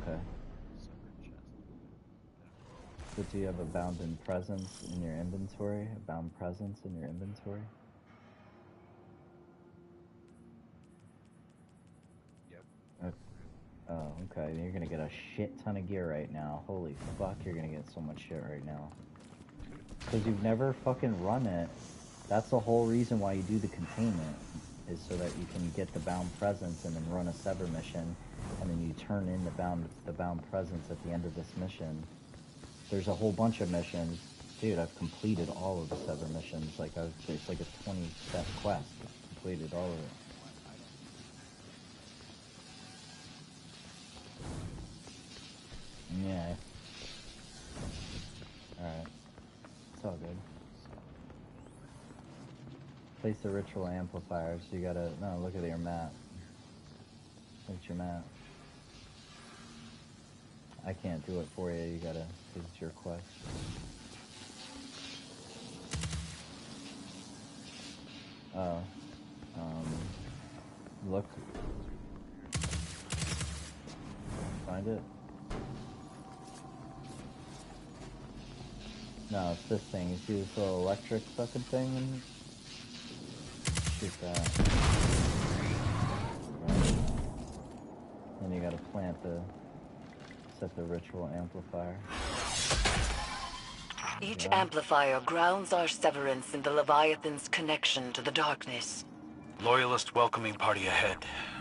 Okay. But do you have a bound in presence in your inventory? A bound presence in your inventory? Yep. Oh, okay. You're gonna get a shit ton of gear right now. Holy fuck, you're gonna get so much shit right now. Because you've never fucking run it. That's the whole reason why you do the containment, is so that you can get the bound presence and then run a sever mission, and then you turn in the bound presence at the end of this mission. There's a whole bunch of missions. Dude, I've completed all of the sever missions. It's like a 20-step quest. I've completed all of it. Yeah. Alright. It's all good. Place the ritual amplifiers. You gotta... No, look at your map. Look at your map. I can't do it for you. You gotta... Because it's your quest. Oh. Look. Find it? No, it's this thing. You see this little electric fucking thing? And shoot that. Right. Then you gotta set the ritual amplifier. Each amplifier grounds our severance in the Leviathan's connection to the darkness. Loyalist welcoming party ahead.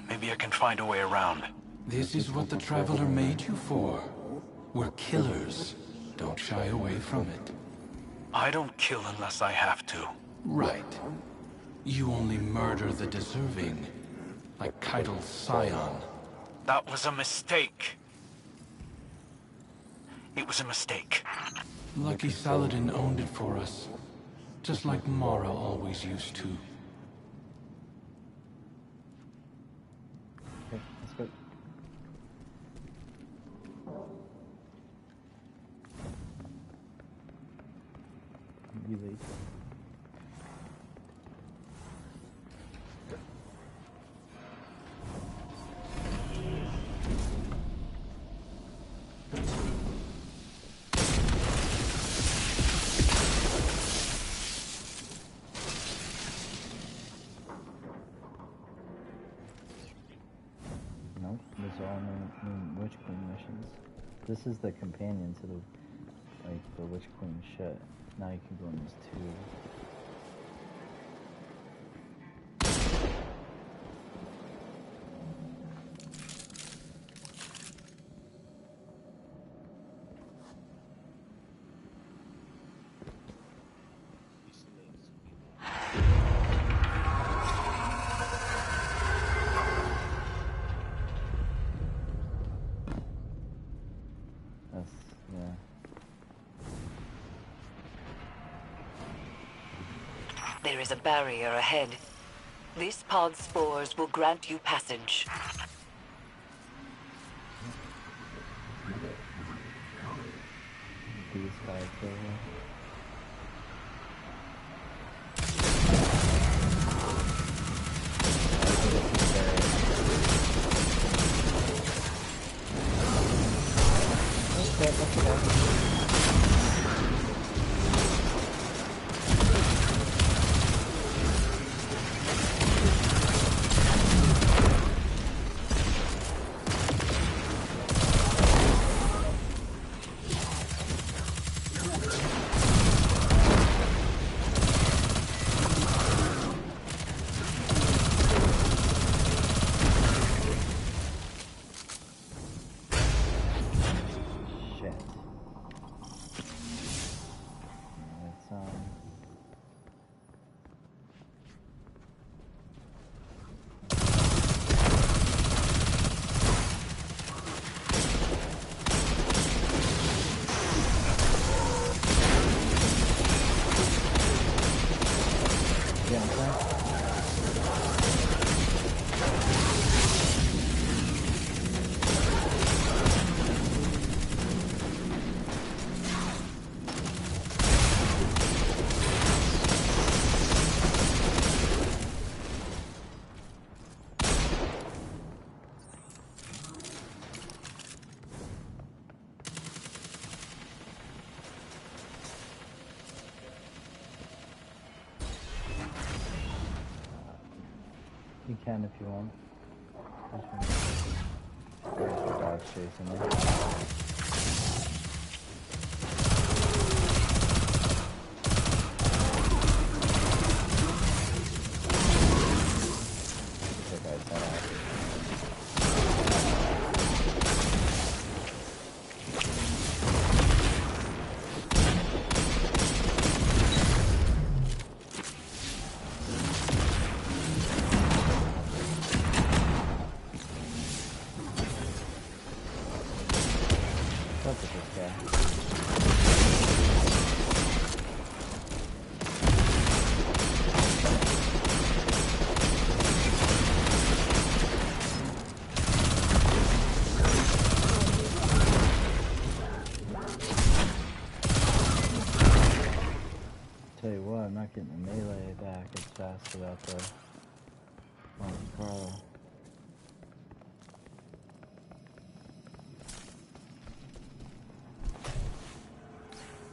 Maybe I can find a way around. This is what the Traveler made you for. We're killers. Don't shy away from it. I don't kill unless I have to. Right. You only murder the deserving. Like Keitel's scion. That was a mistake. It was a mistake. Lucky Saladin owned it for us. Just like Mara always used to. Okay, let's go. You lead. Nope, these are all new Witch Queen missions. This is the companion to the Witch Queen shit. Now you can go in this too. There is a barrier ahead. This pod's spores will grant you passage. These guys over. okay, that's okay. You can if you want. There's the dog's chasing me. Tell you what, I'm not getting the melee back as fast without the Monte Carlo.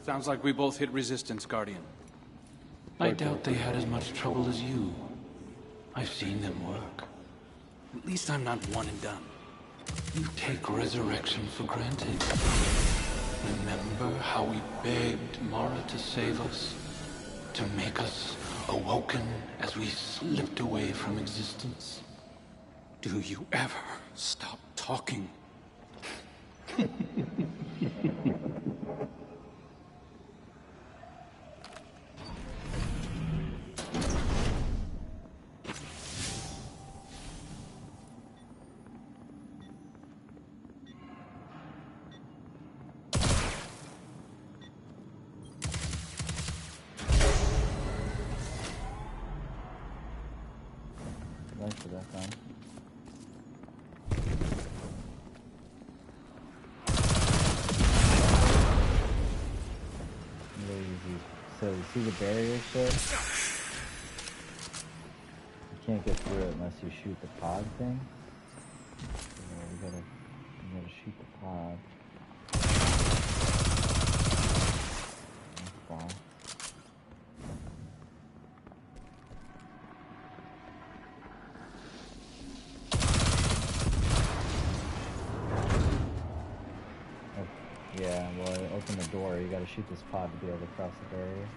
Sounds like we both hit resistance, Guardian. I doubt they had as much trouble as you. I've seen them work. At least I'm not one and done. You take resurrection for granted. Remember how we begged Mara to save us? To make us awoken as we slipped away from existence? Do you ever stop talking? Thanks for that, man. Lazy. So you see the barrier shit? You can't get through it unless you shoot the pod thing. So you gotta shoot the pod. That's fine. Yeah, well, open the door. You gotta shoot this pod to be able to cross the barrier.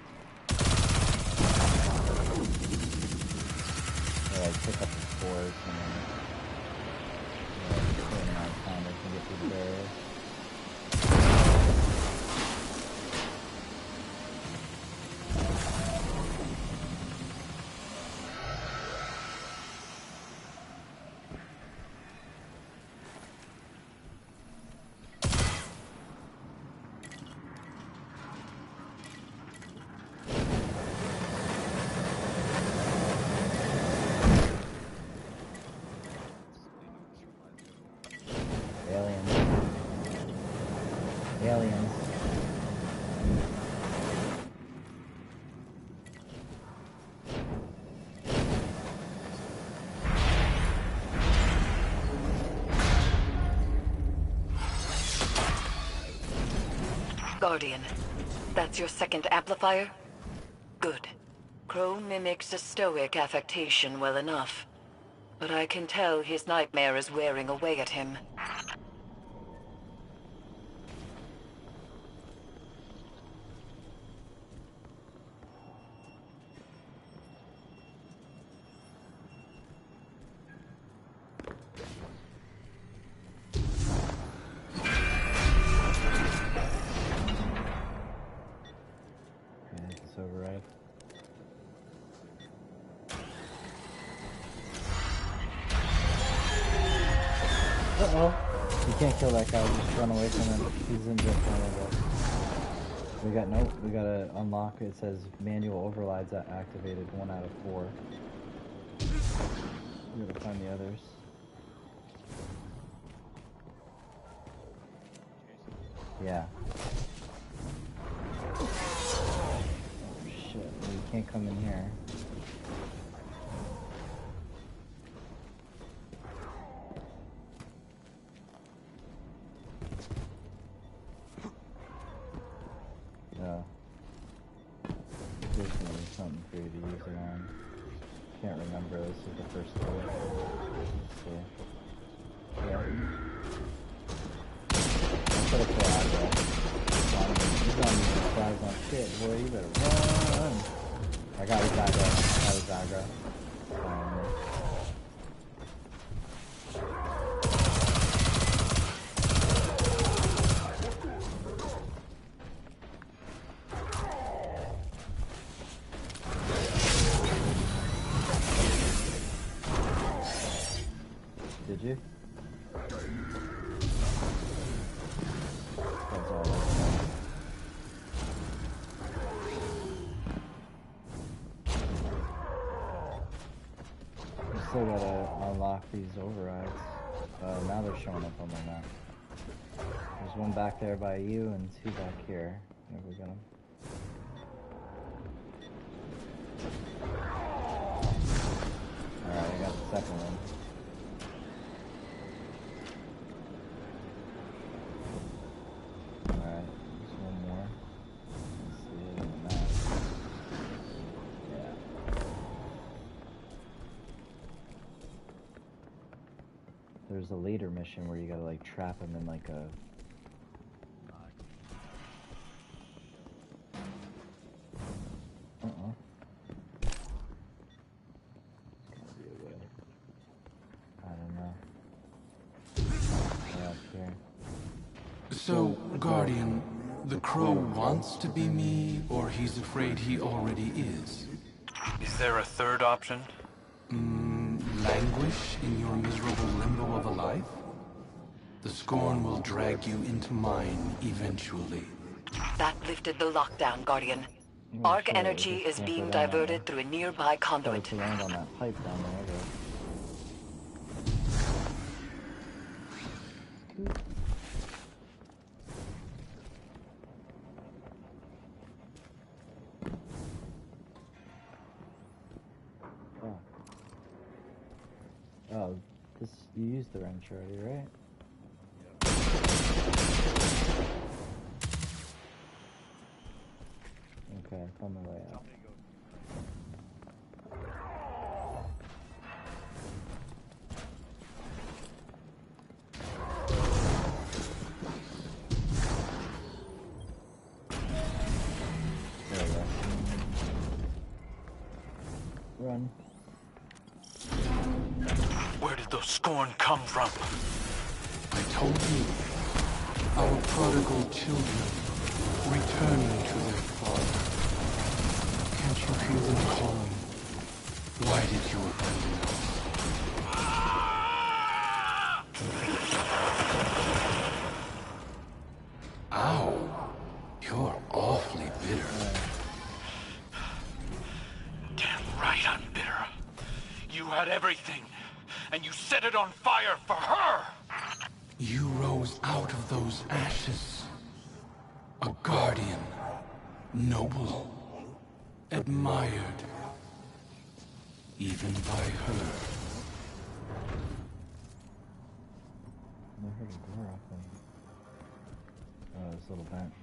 Or like pick up the spores and then put in amount of time they can get through the barrier. Aliens. Guardian, that's your second amplifier? Good. Crow mimics a stoic affectation well enough. But I can tell his nightmare is wearing away at him. You can't kill that guy, just run away from him. He's in just front of us. We gotta unlock, it says manual overrides activated 1 out of 4. We gotta find the others. Yeah. Oh shit, you can't come in here. There's gonna be something for you to use it on. Can't remember, this is the first one. Let's see. Yeah. I'll put a flag up. He's on me, flags on shit, boy, you better run! I got his aggro. Did you? That's all. We still gotta unlock these overrides. Now they're showing up on my map. There's one back there by you and 2 back here. Maybe we got them. Alright, I got the second one. Alright, there's one more. Let's see it on the map. Yeah. There's a later mission where you gotta like trap him in like a... So, Guardian, the Crow wants to be me, or he's afraid he already is? Is there a third option? Languish in your miserable limbo of a life? The Scorn will drag you into mine eventually. That lifted the lockdown, Guardian. Arc energy is being diverted through a nearby conduit. To land on that pipe down there, Oh, this, you used the wrench already, right? Okay, I found my way out. There we go. Run. Where did those Scorn come from? I told you, our prodigal children returning to their father. Can't you hear them calling? Why did you abandon us? Ow, you're awfully bitter. Damn right I'm bitter. You had everything, and you set it on fire for her! You rose out of those ashes. A guardian. Noble. Admired. Even by her. I heard a door open. Oh, this little vent.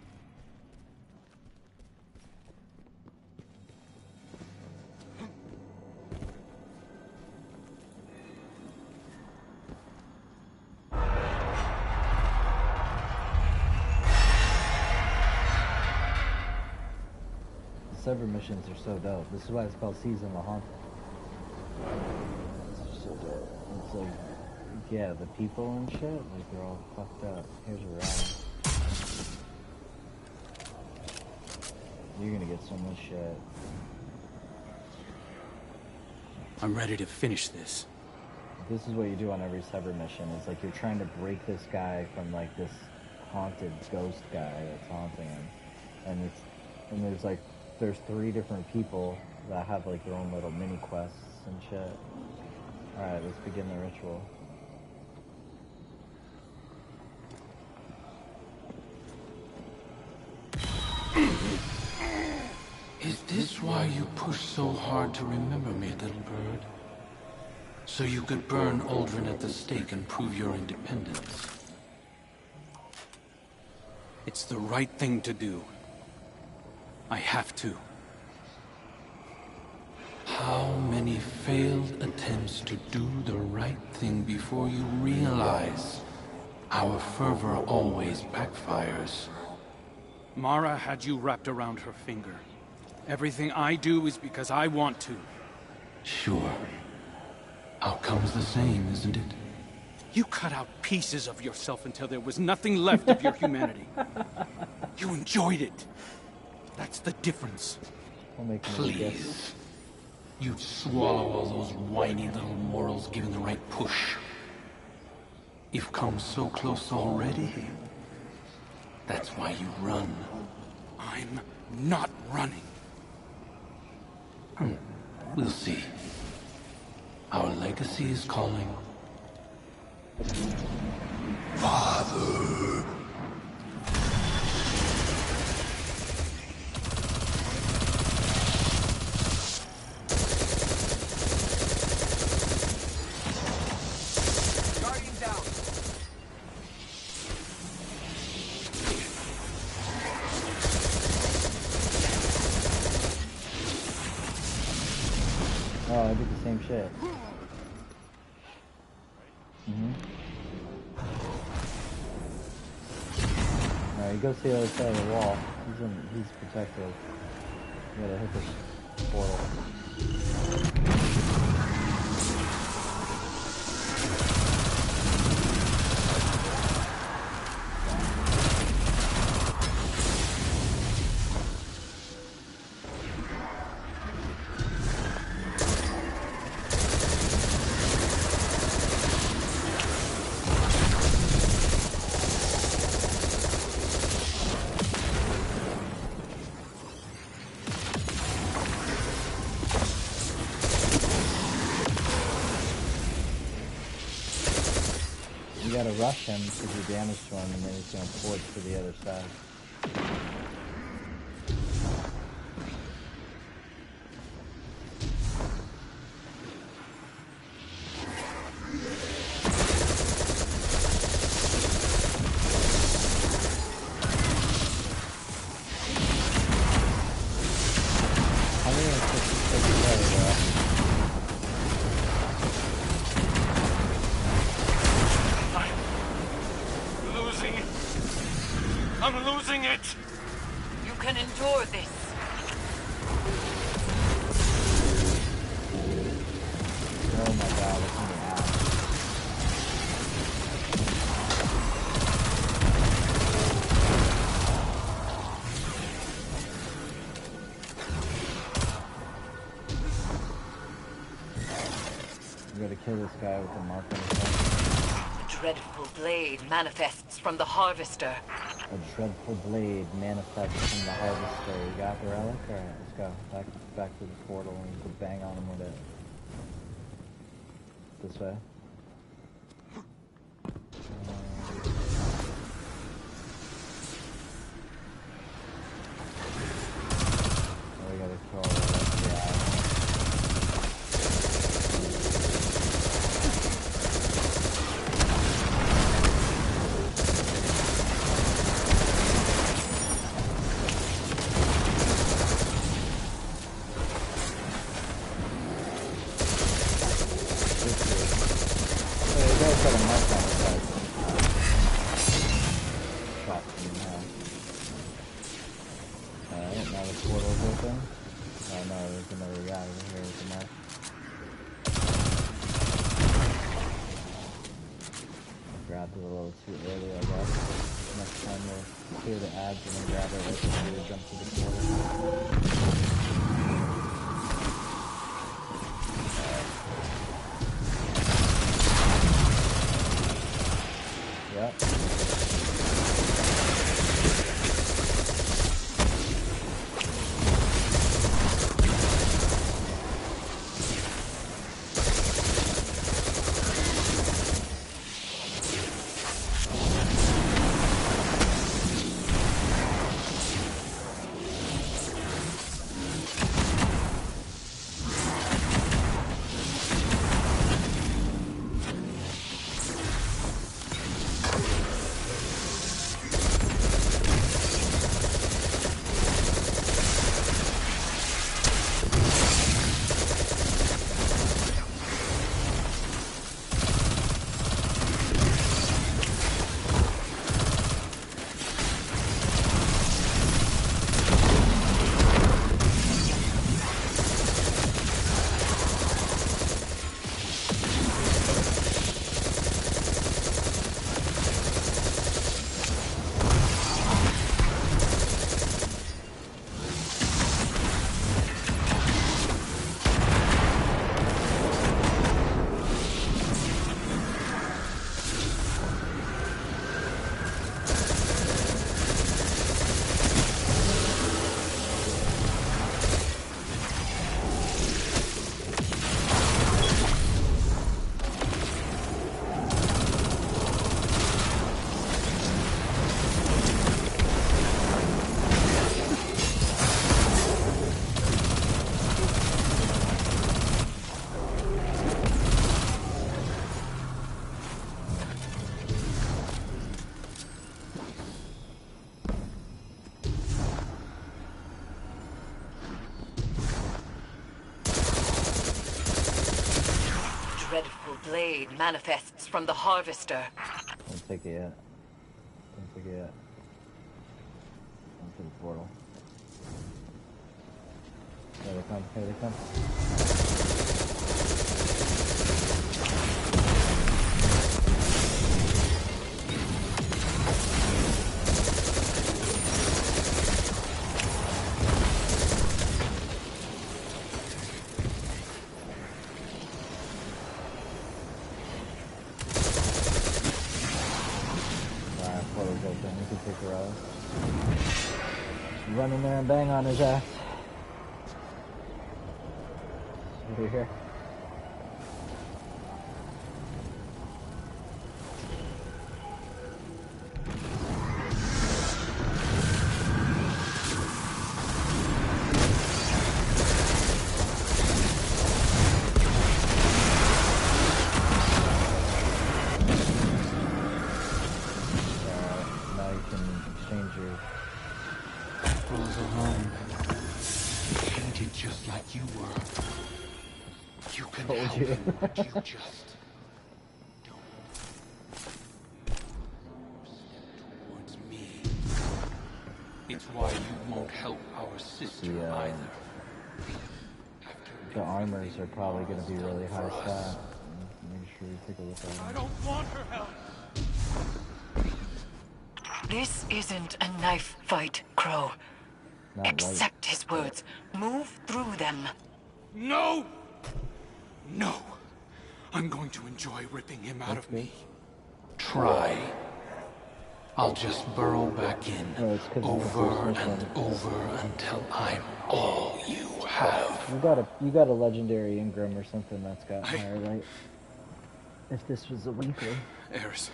Sever missions are so dope. This is why it's called Season the Haunted. It's so dope. It's like, yeah, the people and shit, like they're all fucked up. Here's where we're at. You're gonna get so much shit. I'm ready to finish this. This is what you do on every Sever mission. It's like you're trying to break this guy from like this haunted ghost guy that's haunting him. And there's 3 different people that have like their own little mini quests and shit. Alright, let's begin the ritual. Is this why you push so hard to remember me, little bird? So you could burn Uldren at the stake and prove your independence. It's the right thing to do. I have to. How many failed attempts to do the right thing before you realize our fervor always backfires? Mara had you wrapped around her finger. Everything I do is because I want to. Sure. Outcome's the same, isn't it? You cut out pieces of yourself until there was nothing left of your humanity. You enjoyed it. That's the difference. Please. You'd swallow all those whiny little morals given the right push. You've come so close already. That's why you run. I'm not running. We'll see. Our legacy is calling. Father. Guardian down. Oh, I did the same shit. Alright, he goes to the other side of the wall. He's protected. You gotta hit this portal. You gotta rush him to do damage to him, and then he's gonna forge to the other side. How many of this is together, bro? I'm losing it! You can endure this. Oh my god, it's in the ass. You gotta kill this guy with the mark on his head. The dreadful blade manifests from the Harvester. A dreadful blade manifests from the Harvester. You got the relic? Alright, let's go. Back to the portal and you can bang on him with it. This way. We gotta kill all the rest of the island. This is Alright, now the portal's open. Oh no, there's another guy over here with the knife. Grabbed it a little too early, I guess. Next time we'll clear the ads and then grab it right before we jump to the portal. Yep. Dreadful blade manifests from the Harvester. Don't take it yet. Don't take it yet. Into the portal. Here they come, here they come. Run in there and bang on his ass. Over here. Now you can exchange your home. Painted just like you were. You can help you. him, but you just don't step towards me. It's why you won't help our sister either. The armors are probably going to be really high stat. Make sure you take a look at them. I don't want her help. This isn't a knife fight, Crow. Not Accept his words. Move through them. No! No! I'm going to enjoy ripping him out of me. Try. I'll just burrow back in, over and over until I'm all you have. You got a legendary Ingram or something that's got higher light. If this was a weekly. Eris,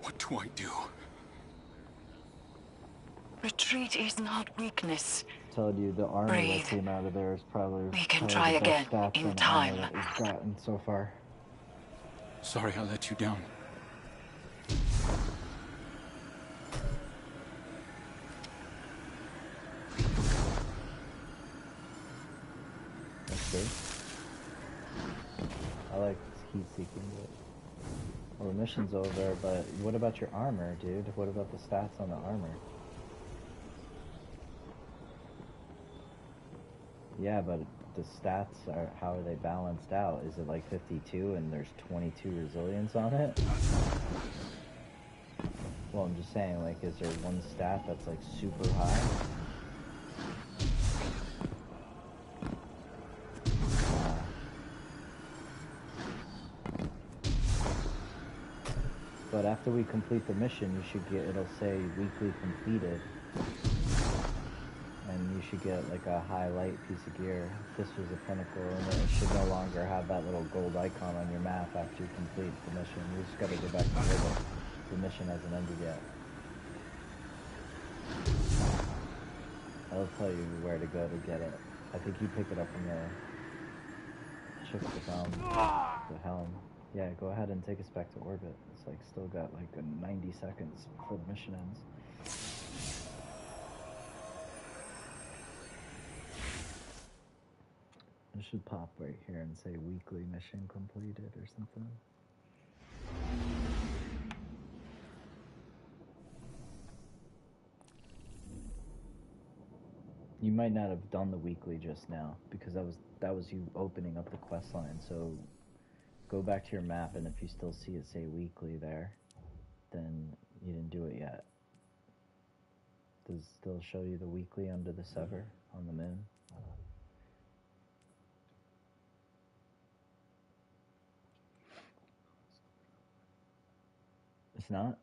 what do I do? Retreat is not weakness. I told you the armor Breathe. that came out of there is probably We can probably try the again best stats in on the time. armor that we've gotten so far. Sorry I let you down. That's good. I like heat seeking, but well, the mission's over. But what about your armor, dude? What about the stats on the armor? Yeah, but the stats are, how are they balanced out? Is it like 52 and there's 22 resilience on it? Well, I'm just saying, like, is there one stat that's like super high? But after we complete the mission, you should get, it'll say weekly completed. And you should get like a highlight piece of gear. This was a pinnacle, and it should no longer have that little gold icon on your map after you complete the mission. You just gotta go back to Riddle. The mission hasn't ended yet. I'll tell you where to go to get it. I think you pick it up from the ship with the helm. Yeah, go ahead and take us back to orbit. It's like still got like 90 seconds before the mission ends. It should pop right here and say weekly mission completed or something. You might not have done the weekly just now because that was you opening up the quest line. So go back to your map, and if you still see it say weekly there, then you didn't do it yet. Does it still show you the weekly under the Sever on the moon? It's not?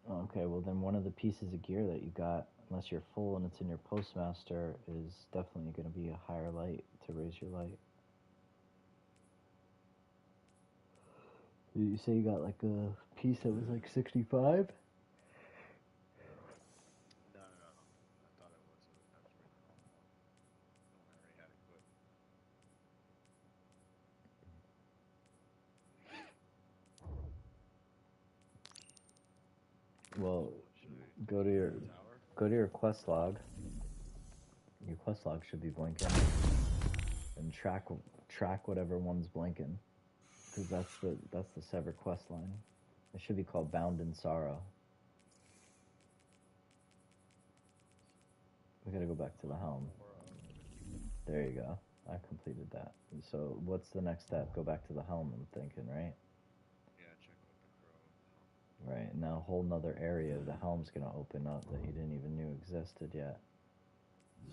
Oh, okay, well then one of the pieces of gear that you got, unless you're full and it's in your postmaster, is definitely going to be a higher light to raise your light. Did you say you got like a piece that was like 65? No. I thought it was. That was really the wrong one. The one I already had equipped. Well, go to your quest log. Your quest log should be blinking, and track whatever one's blinking, because that's the Sever quest line. It should be called Bound in Sorrow. We gotta go back to the helm. There you go. I completed that. So what's the next step? Go back to the helm, I'm thinking, right? Yeah, check with the crow. Right, now a whole nother area of the helm's gonna open up that you didn't even knew existed yet.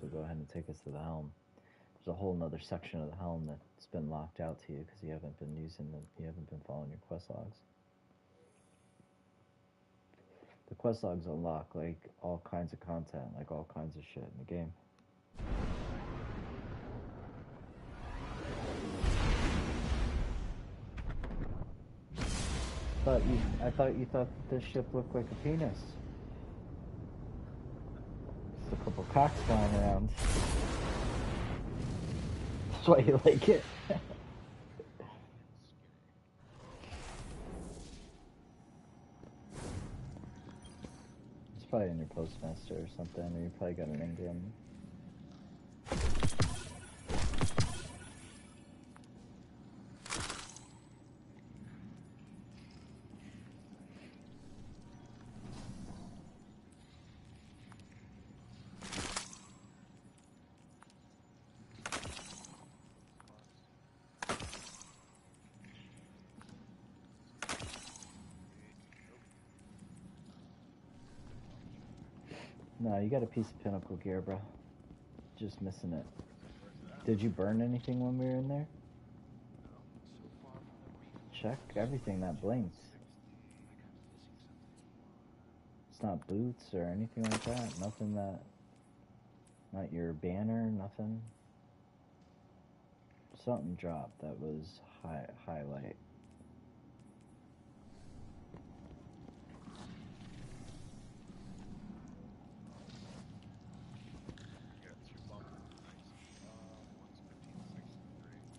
So go ahead and take us to the helm. There's a whole nother section of the helm that's been locked out to you because you haven't been following your quest logs. The quest logs unlock like all kinds of content, like all kinds of shit in the game. I thought you thought this ship looked like a penis. Just a couple cocks flying around. That's why you like it. It's probably in your postmaster or something, or you probably got an England. No, you got a piece of pinnacle gear, bro. Just missing it. Did you burn anything when we were in there? Check everything that blinks. It's not boots or anything like that. Nothing that... Not your banner, nothing. Something dropped that was highlight.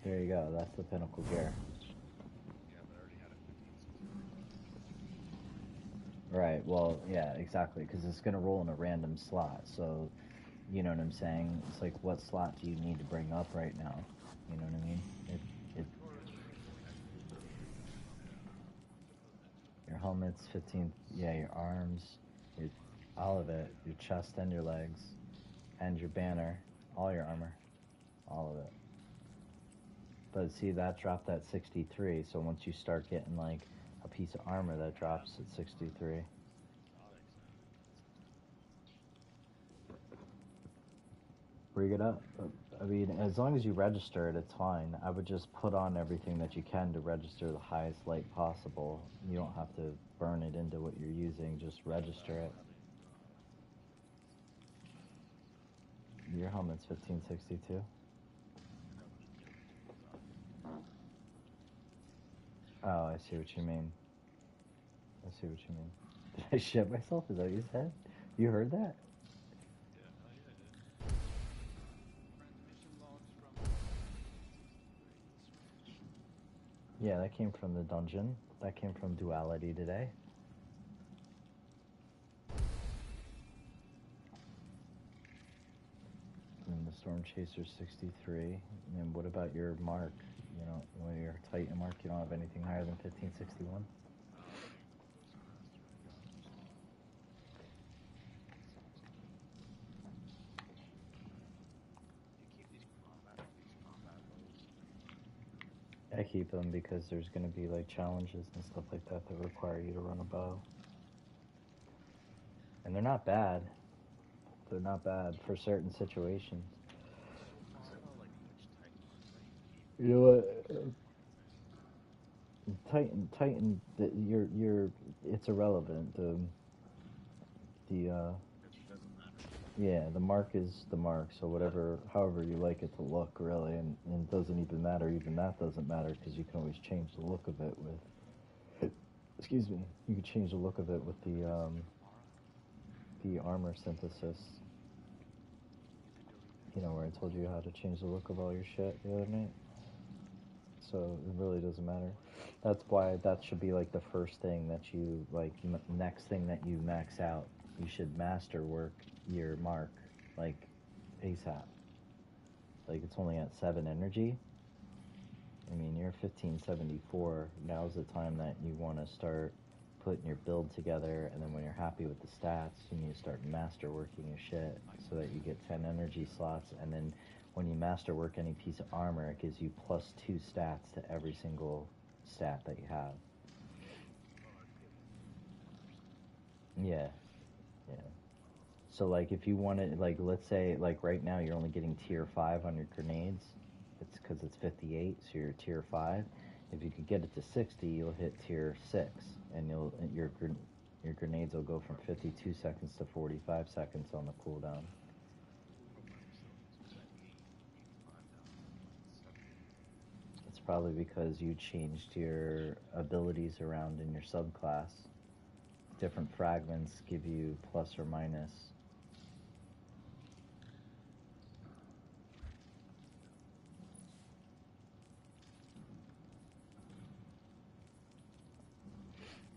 There you go, that's the pinnacle gear. Yeah, but I already had a 15. Right, well, yeah, exactly, because it's going to roll in a random slot, so, you know what I'm saying? It's like, what slot do you need to bring up right now? You know what I mean? Your helmet's 15, yeah, your arms, all of it, your chest and your legs, and your banner, all your armor. all of it. But see, that dropped at 63, so once you start getting like a piece of armor, that drops at 63. Bring it up. I mean, as long as you register it, it's fine. I would just put on everything that you can to register the highest light possible. You don't have to burn it into what you're using, just register it. Your helmet's 1562? Oh, I see what you mean. I see what you mean. Did I shit myself? Is that what you said? You heard that? Yeah, that came from the dungeon. That came from Duality today. And the Storm Chaser 63. And what about your mark? You know, when your Titan mark, you don't have anything higher than 1561? I keep them because there's going to be like challenges and stuff like that that require you to run a bow. And they're not bad. They're not bad for certain situations. You know what? Titan, it's irrelevant. Yeah, the mark is the mark, so however you like it to look, really, and it doesn't even matter, even that doesn't matter, because you can always change the look of it with, excuse me, you can change the look of it with the armor synthesis, you know, where I told you how to change the look of all your shit the other night, so it really doesn't matter. That's why that should be, like, the first thing that you, like, next thing that you max out. You should master work your mark, like, ASAP. Like, it's only at 7 energy. I mean, you're 1574. Now's the time that you want to start putting your build together, and then when you're happy with the stats, you need to start master working your shit so that you get 10 energy slots, and then when you master work any piece of armor, it gives you +2 stats to every single stat that you have. Yeah. Yeah. So, like, if you wanted, like, let's say, like, right now you're only getting tier 5 on your grenades. It's because it's 58, so you're tier 5. If you could get it to 60, you'll hit tier 6, and your grenades will go from 52 seconds to 45 seconds on the cooldown. It's probably because you changed your abilities around in your subclass. Different fragments give you plus or minus.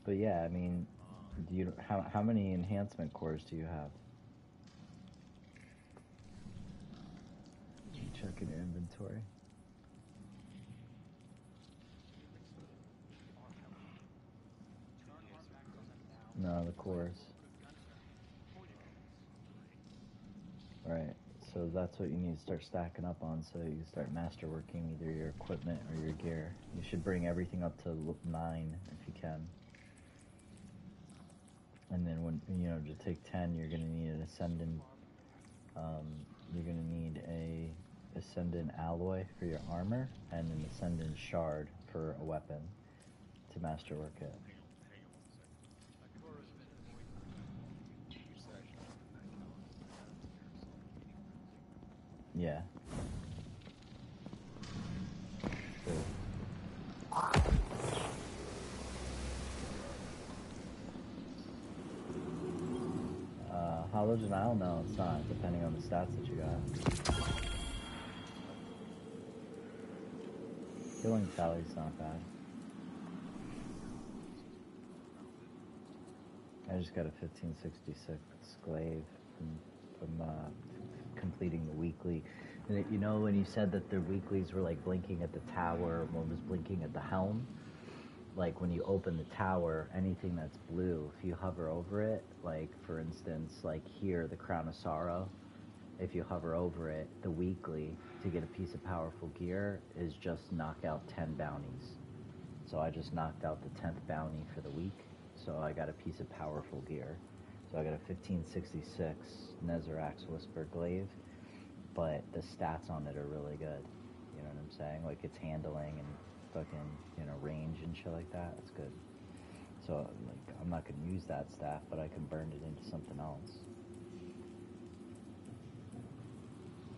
But yeah, I mean, how many enhancement cores do you have? Check in your inventory. No, the cores. Right. So that's what you need to start stacking up on, so you can start masterworking either your equipment or your gear. You should bring everything up to 9 if you can. And then when, you know, to take 10, you're going to need an Ascendant, you're going to need a Ascendant alloy for your armor and an Ascendant shard for a weapon to masterwork it. Yeah. Hollow Denial? No, it's not, depending on the stats that you got. Killing tally's not bad. I just got a 1566 Glaive from completing the weekly. You know, when you said that the weeklies were like blinking at the tower, one was blinking at the helm? Like when you open the tower, anything that's blue, if you hover over it, like for instance, like here, the Crown of Sorrow, if you hover over it, the weekly to get a piece of powerful gear is just knock out 10 bounties. So I just knocked out the 10th bounty for the week, so I got a piece of powerful gear. So I got a 1566 Nezarax Whisper Glaive, but the stats on it are really good. You know what I'm saying? Like its handling and fucking, you know, range and shit like that. It's good. So like I'm not gonna use that staff, but I can burn it into something else.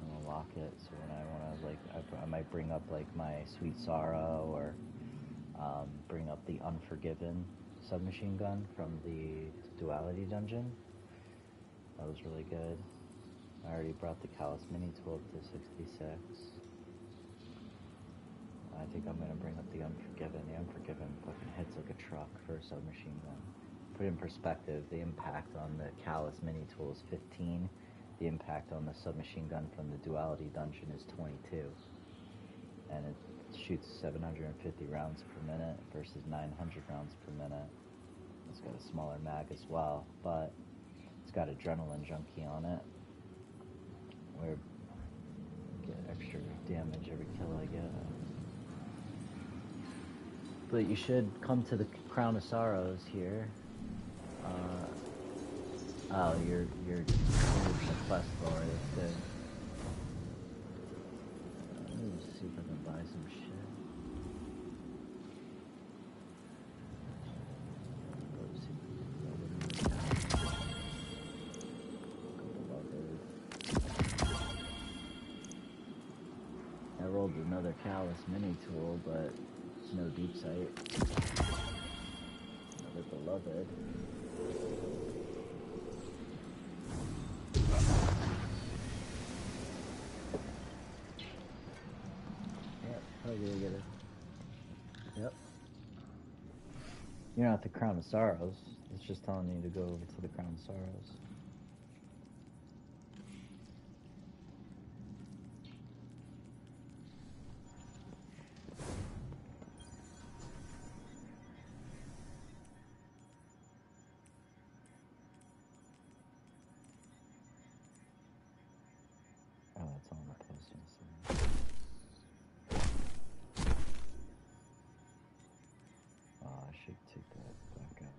I'm gonna lock it so when I wanna like I might bring up like my Sweet Sorrow or bring up the Unforgiven submachine gun from the Duality dungeon. That was really good. I already brought the Callus Mini tool up to 66. I think I'm going to bring up the Unforgiven. The Unforgiven fucking hits like a truck for a submachine gun. Put in perspective, the impact on the Callus Mini tool is 15. The impact on the submachine gun from the Duality dungeon is 22. And it shoots 750 rounds per minute versus 900 rounds per minute. It's got a smaller mag as well, but it's got Adrenaline Junkie on it, where I get extra damage every kill I get. But you should come to the Crown of Sorrows here. Oh, you're doing the quest for it. That's good. Let me just see if I can buy some shit. I rolled another Callus Mini tool, but no deep sight. Another Beloved. Yep, probably gonna get it. Yep. You're not at the Crown of Sorrows. It's just telling you to go over to the Crown of Sorrows. Oh, it's on the posting side. Oh, I should take that back out.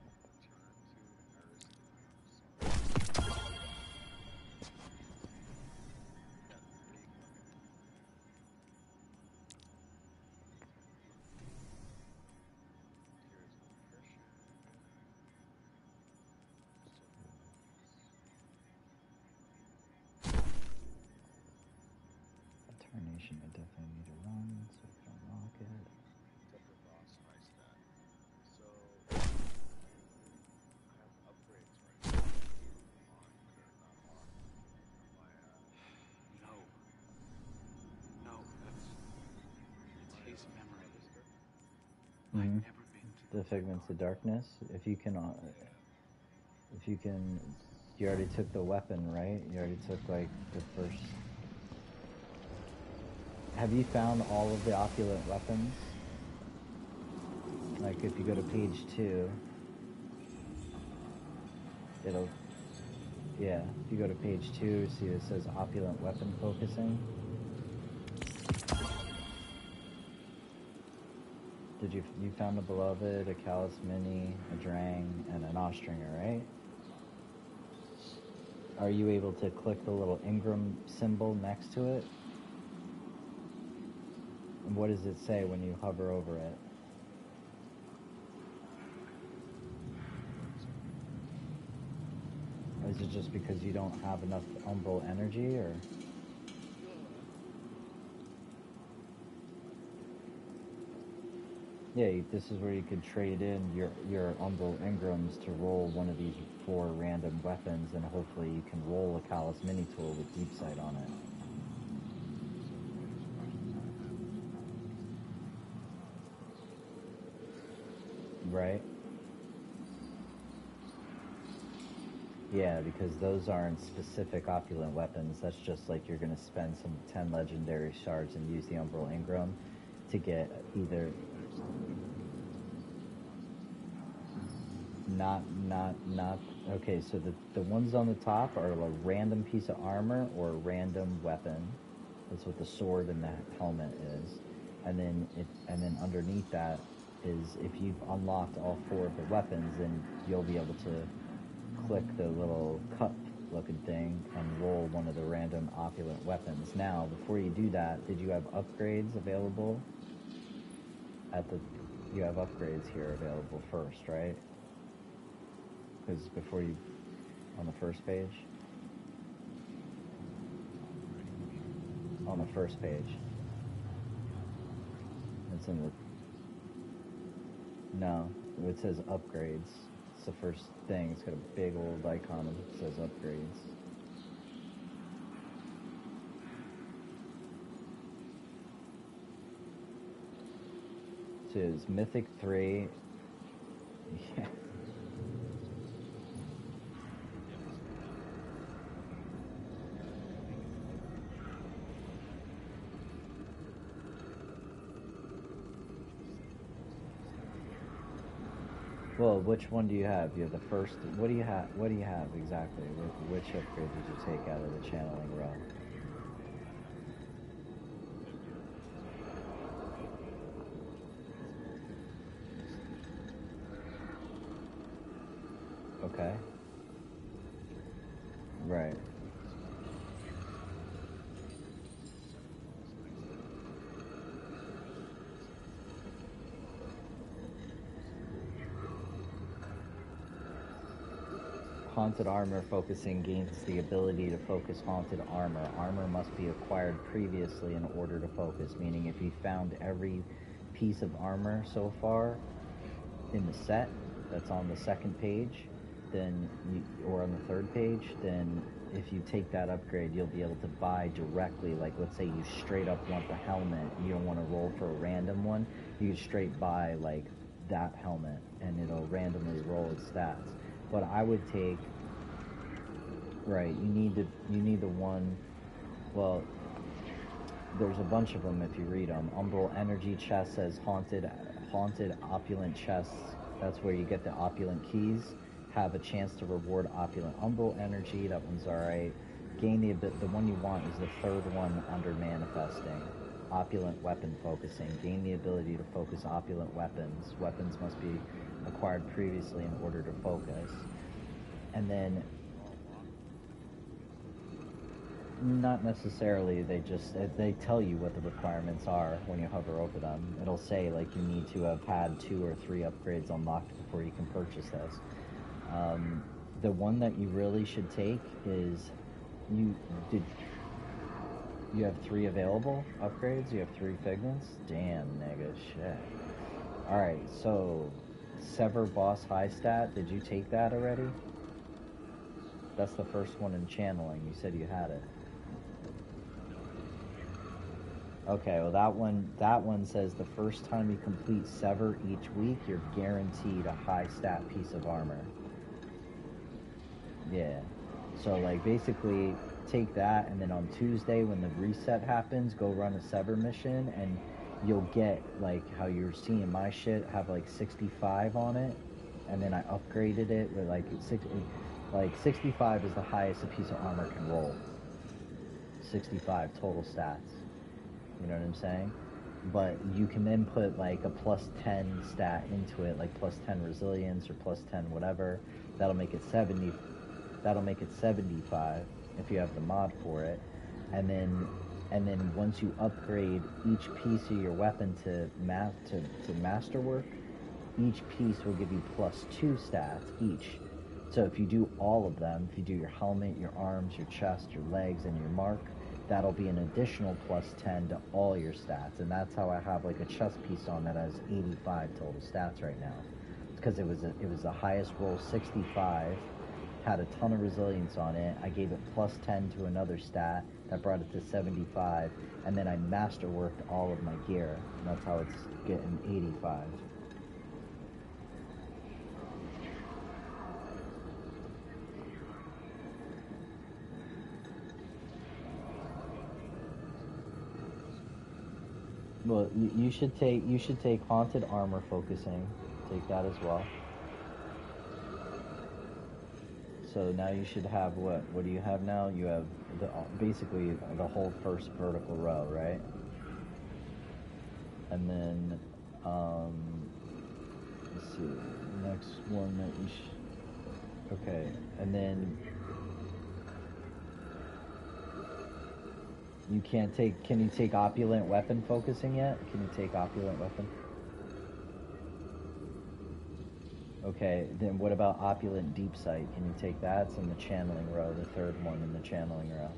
Tarnation I definitely need to run, so I can unlock it. Temper boss, nice stat. So I have upgrades right now on, or not on, my No, that's his memory. Mm-hmm. Never been to The Figments of Darkness. If you can, you already took the weapon, right? You already took like the first. Have you found all of the opulent weapons? Like if you go to page 2, it'll, yeah, if you go to page 2, see it says opulent weapon focusing. Did you found a Beloved, a Callus Mini, a Drang, and an Austringer, right? Are you able to click the little Ingram symbol next to it? And what does it say when you hover over it? Or is it just because you don't have enough umbral energy, or? Yeah, this is where you could trade in your umbral Ingrams to roll one of these 4 random weapons, and hopefully you can roll a Callus Mini tool with deep sight on it. Right? Yeah, because those aren't specific opulent weapons. That's just like you're going to spend some 10 legendary shards and use the Umbral Ingram to get either... Not. Okay, so the ones on the top are a random piece of armor or a random weapon. That's what the sword and the helmet is. And then underneath that is, if you've unlocked all 4 of the weapons, then you'll be able to click the little cup looking thing and roll one of the random opulent weapons. Now, before you do that, did you have upgrades available? You have upgrades here available first, right? Because before you, on the first page? On the first page. It's in the... No, it says upgrades. It's the first thing. It's got a big old icon that says upgrades. It says Mythic 3. Yeah. Well, which one do you have? You have the first. What do you have? What do you have exactly? Which upgrade did you take out of the channeling realm? Okay. Right. Haunted armor focusing gains the ability to focus haunted armor. Armor must be acquired previously in order to focus, meaning if you found every piece of armor so far in the set that's on the second page, then or on the third page, then if you take that upgrade, you'll be able to buy directly. Like, let's say you straight up want the helmet, you don't want to roll for a random one, you straight buy like that helmet and it'll randomly roll its stats. But I would take, right, you need the one, well, there's a bunch of them if you read them. Umbral Energy chest says haunted opulent chests. That's where you get the opulent keys. Have a chance to reward opulent Umbral Energy. That one's alright. Gain the one you want is the third one under manifesting. Opulent weapon focusing. Gain the ability to focus opulent weapons. Weapons must be acquired previously in order to focus. And then, not necessarily, they tell you what the requirements are when you hover over them. It'll say like you need to have had 2 or 3 upgrades unlocked before you can purchase this. The one that you really should take is, you have 3 available upgrades? You have 3 figments? Damn, nigga, shit. Alright, so Sever Boss High Stat, did you take that already? That's the first one in channeling. You said you had it. Okay, well that one says the first time you complete Sever each week, you're guaranteed a high stat piece of armor. Yeah. So like basically take that, and then on Tuesday when the reset happens, go run a Sever mission, and you'll get, like how you're seeing my shit have like 65 on it, and then I upgraded it with like 65 is the highest a piece of armor can roll. 65 total stats. You know what I'm saying? But you can then put like a plus 10 stat into it, like plus 10 resilience or plus 10 whatever. That'll make it 70. That'll make it 75 if you have the mod for it. And then once you upgrade each piece of your weapon to masterwork, each piece will give you plus 2 stats each. So if you do all of them, if you do your helmet, your arms, your chest, your legs, and your mark, that'll be an additional plus 10 to all your stats. And that's how I have like a chest piece on that has 85 total stats right now. It's because it was the highest roll, 65, had a ton of resilience on it. I gave it plus 10 to another stat that brought it to 75, and then I masterworked all of my gear. And that's how it's getting 85. Well, you should take haunted armor focusing. Take that as well. so now you should have what? What do you have now? You have basically the whole first vertical row, right? And then, let's see, next one that you okay, and then you can't take, can you take opulent weapon focusing yet? Can you take opulent weapon? Okay, then what about opulent deep sight? Can you take that? It's in the channeling row, the third one in the channeling row.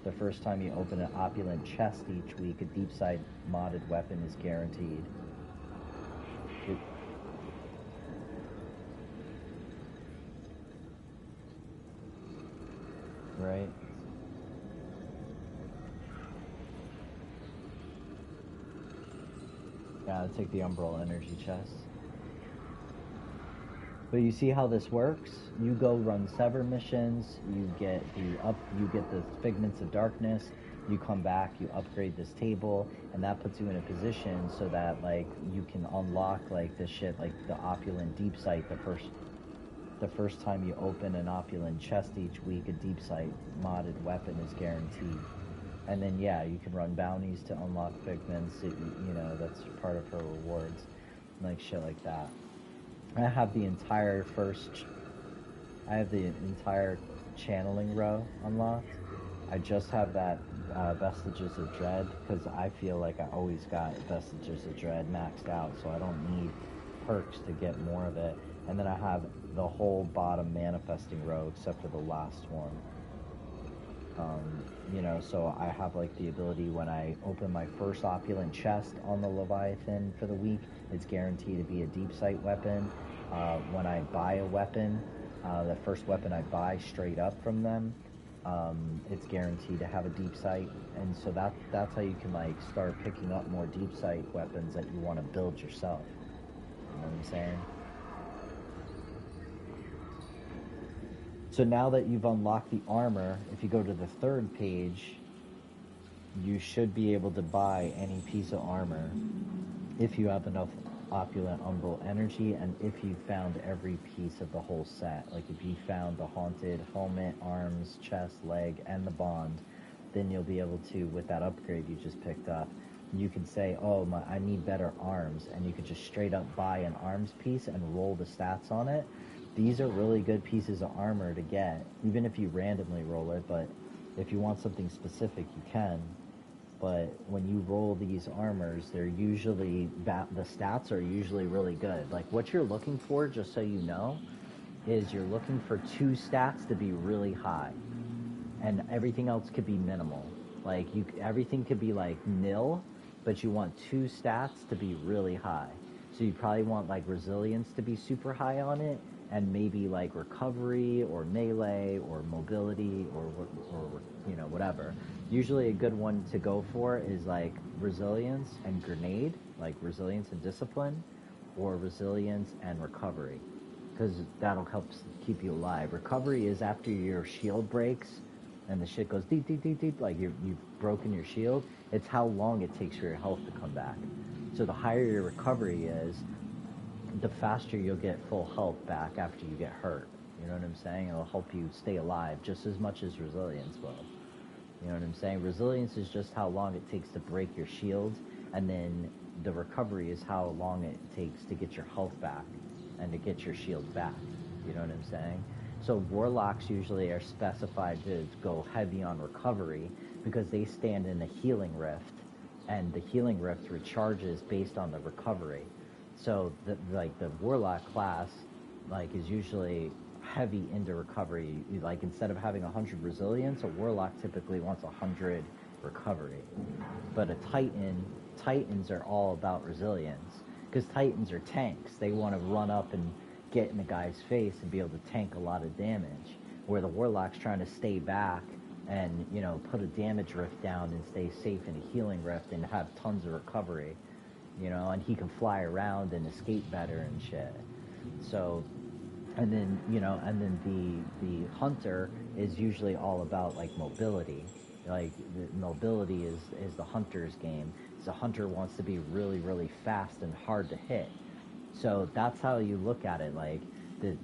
The first time you open an opulent chest each week, a deep sight modded weapon is guaranteed. Right? Gotta take the Umbral Energy chest. But you see how this works? You go run Sever missions, you get the Figments of Darkness, you come back, you upgrade this table, and that puts you in a position so that like you can unlock like the shit like the opulent deep sight the first time you open an opulent chest each week, a deep sight modded weapon is guaranteed. And then yeah, you can run bounties to unlock Figments, you know, that's part of her rewards, like shit like that. I have the entire channeling row unlocked. I just have that Vestiges of Dread because I feel like I always got Vestiges of Dread maxed out, so I don't need perks to get more of it. And then I have the whole bottom manifesting row except for the last one. You know, so I have like the ability when I open my first opulent chest on the Leviathan for the week, it's guaranteed to be a deep sight weapon. When I buy a weapon, the first weapon I buy straight up from them, it's guaranteed to have a deep sight, and so that's how you can like start picking up more deep sight weapons that you want to build yourself. You know what I'm saying? So now that you've unlocked the armor, if you go to the third page, you should be able to buy any piece of armor if you have enough opulent umbral energy, and if you found every piece of the whole set. Like if you found the haunted helmet, arms, chest, leg, and the bond, then you'll be able to, with that upgrade you just picked up, you can say, oh, I need better arms, and you could just straight up buy an arms piece and roll the stats on it. These are really good pieces of armor to get, even if you randomly roll it, but if you want something specific, you can. But when you roll these armors, they're usually, the stats are usually really good. Like what you're looking for, just so you know, is you're looking for 2 stats to be really high, and everything else could be minimal. Like everything could be like nil, but you want 2 stats to be really high. So you probably want like resilience to be super high on it, and maybe like recovery or melee or mobility or you know, whatever. Usually a good one to go for is like resilience and grenade, like resilience and discipline, or resilience and recovery, because that'll help keep you alive. Recovery is after your shield breaks and the shit goes deep, deep, deep, deep, like you've broken your shield. It's how long it takes for your health to come back. So the higher your recovery is, the faster you'll get full health back after you get hurt. You know what I'm saying? It'll help you stay alive just as much as resilience will. You know what I'm saying? Resilience is just how long it takes to break your shield, and then the recovery is how long it takes to get your health back and to get your shield back. You know what I'm saying? So warlocks usually are specified to go heavy on recovery because they stand in a healing rift, and the healing rift recharges based on the recovery. So the warlock class is usually heavy into recovery. Like instead of having 100 resilience, a warlock typically wants 100 recovery. But a titans are all about resilience, because titans are tanks. They want to run up and get in the guy's face and be able to tank a lot of damage, where the warlock's trying to stay back and, you know, put a damage rift down and stay safe in a healing rift and have tons of recovery, you know, and he can fly around and escape better and shit. So, and then, you know, and then the hunter is usually all about like mobility. Like the mobility is the hunter's game. The hunter wants to be really, really fast and hard to hit. So that's how you look at it. Like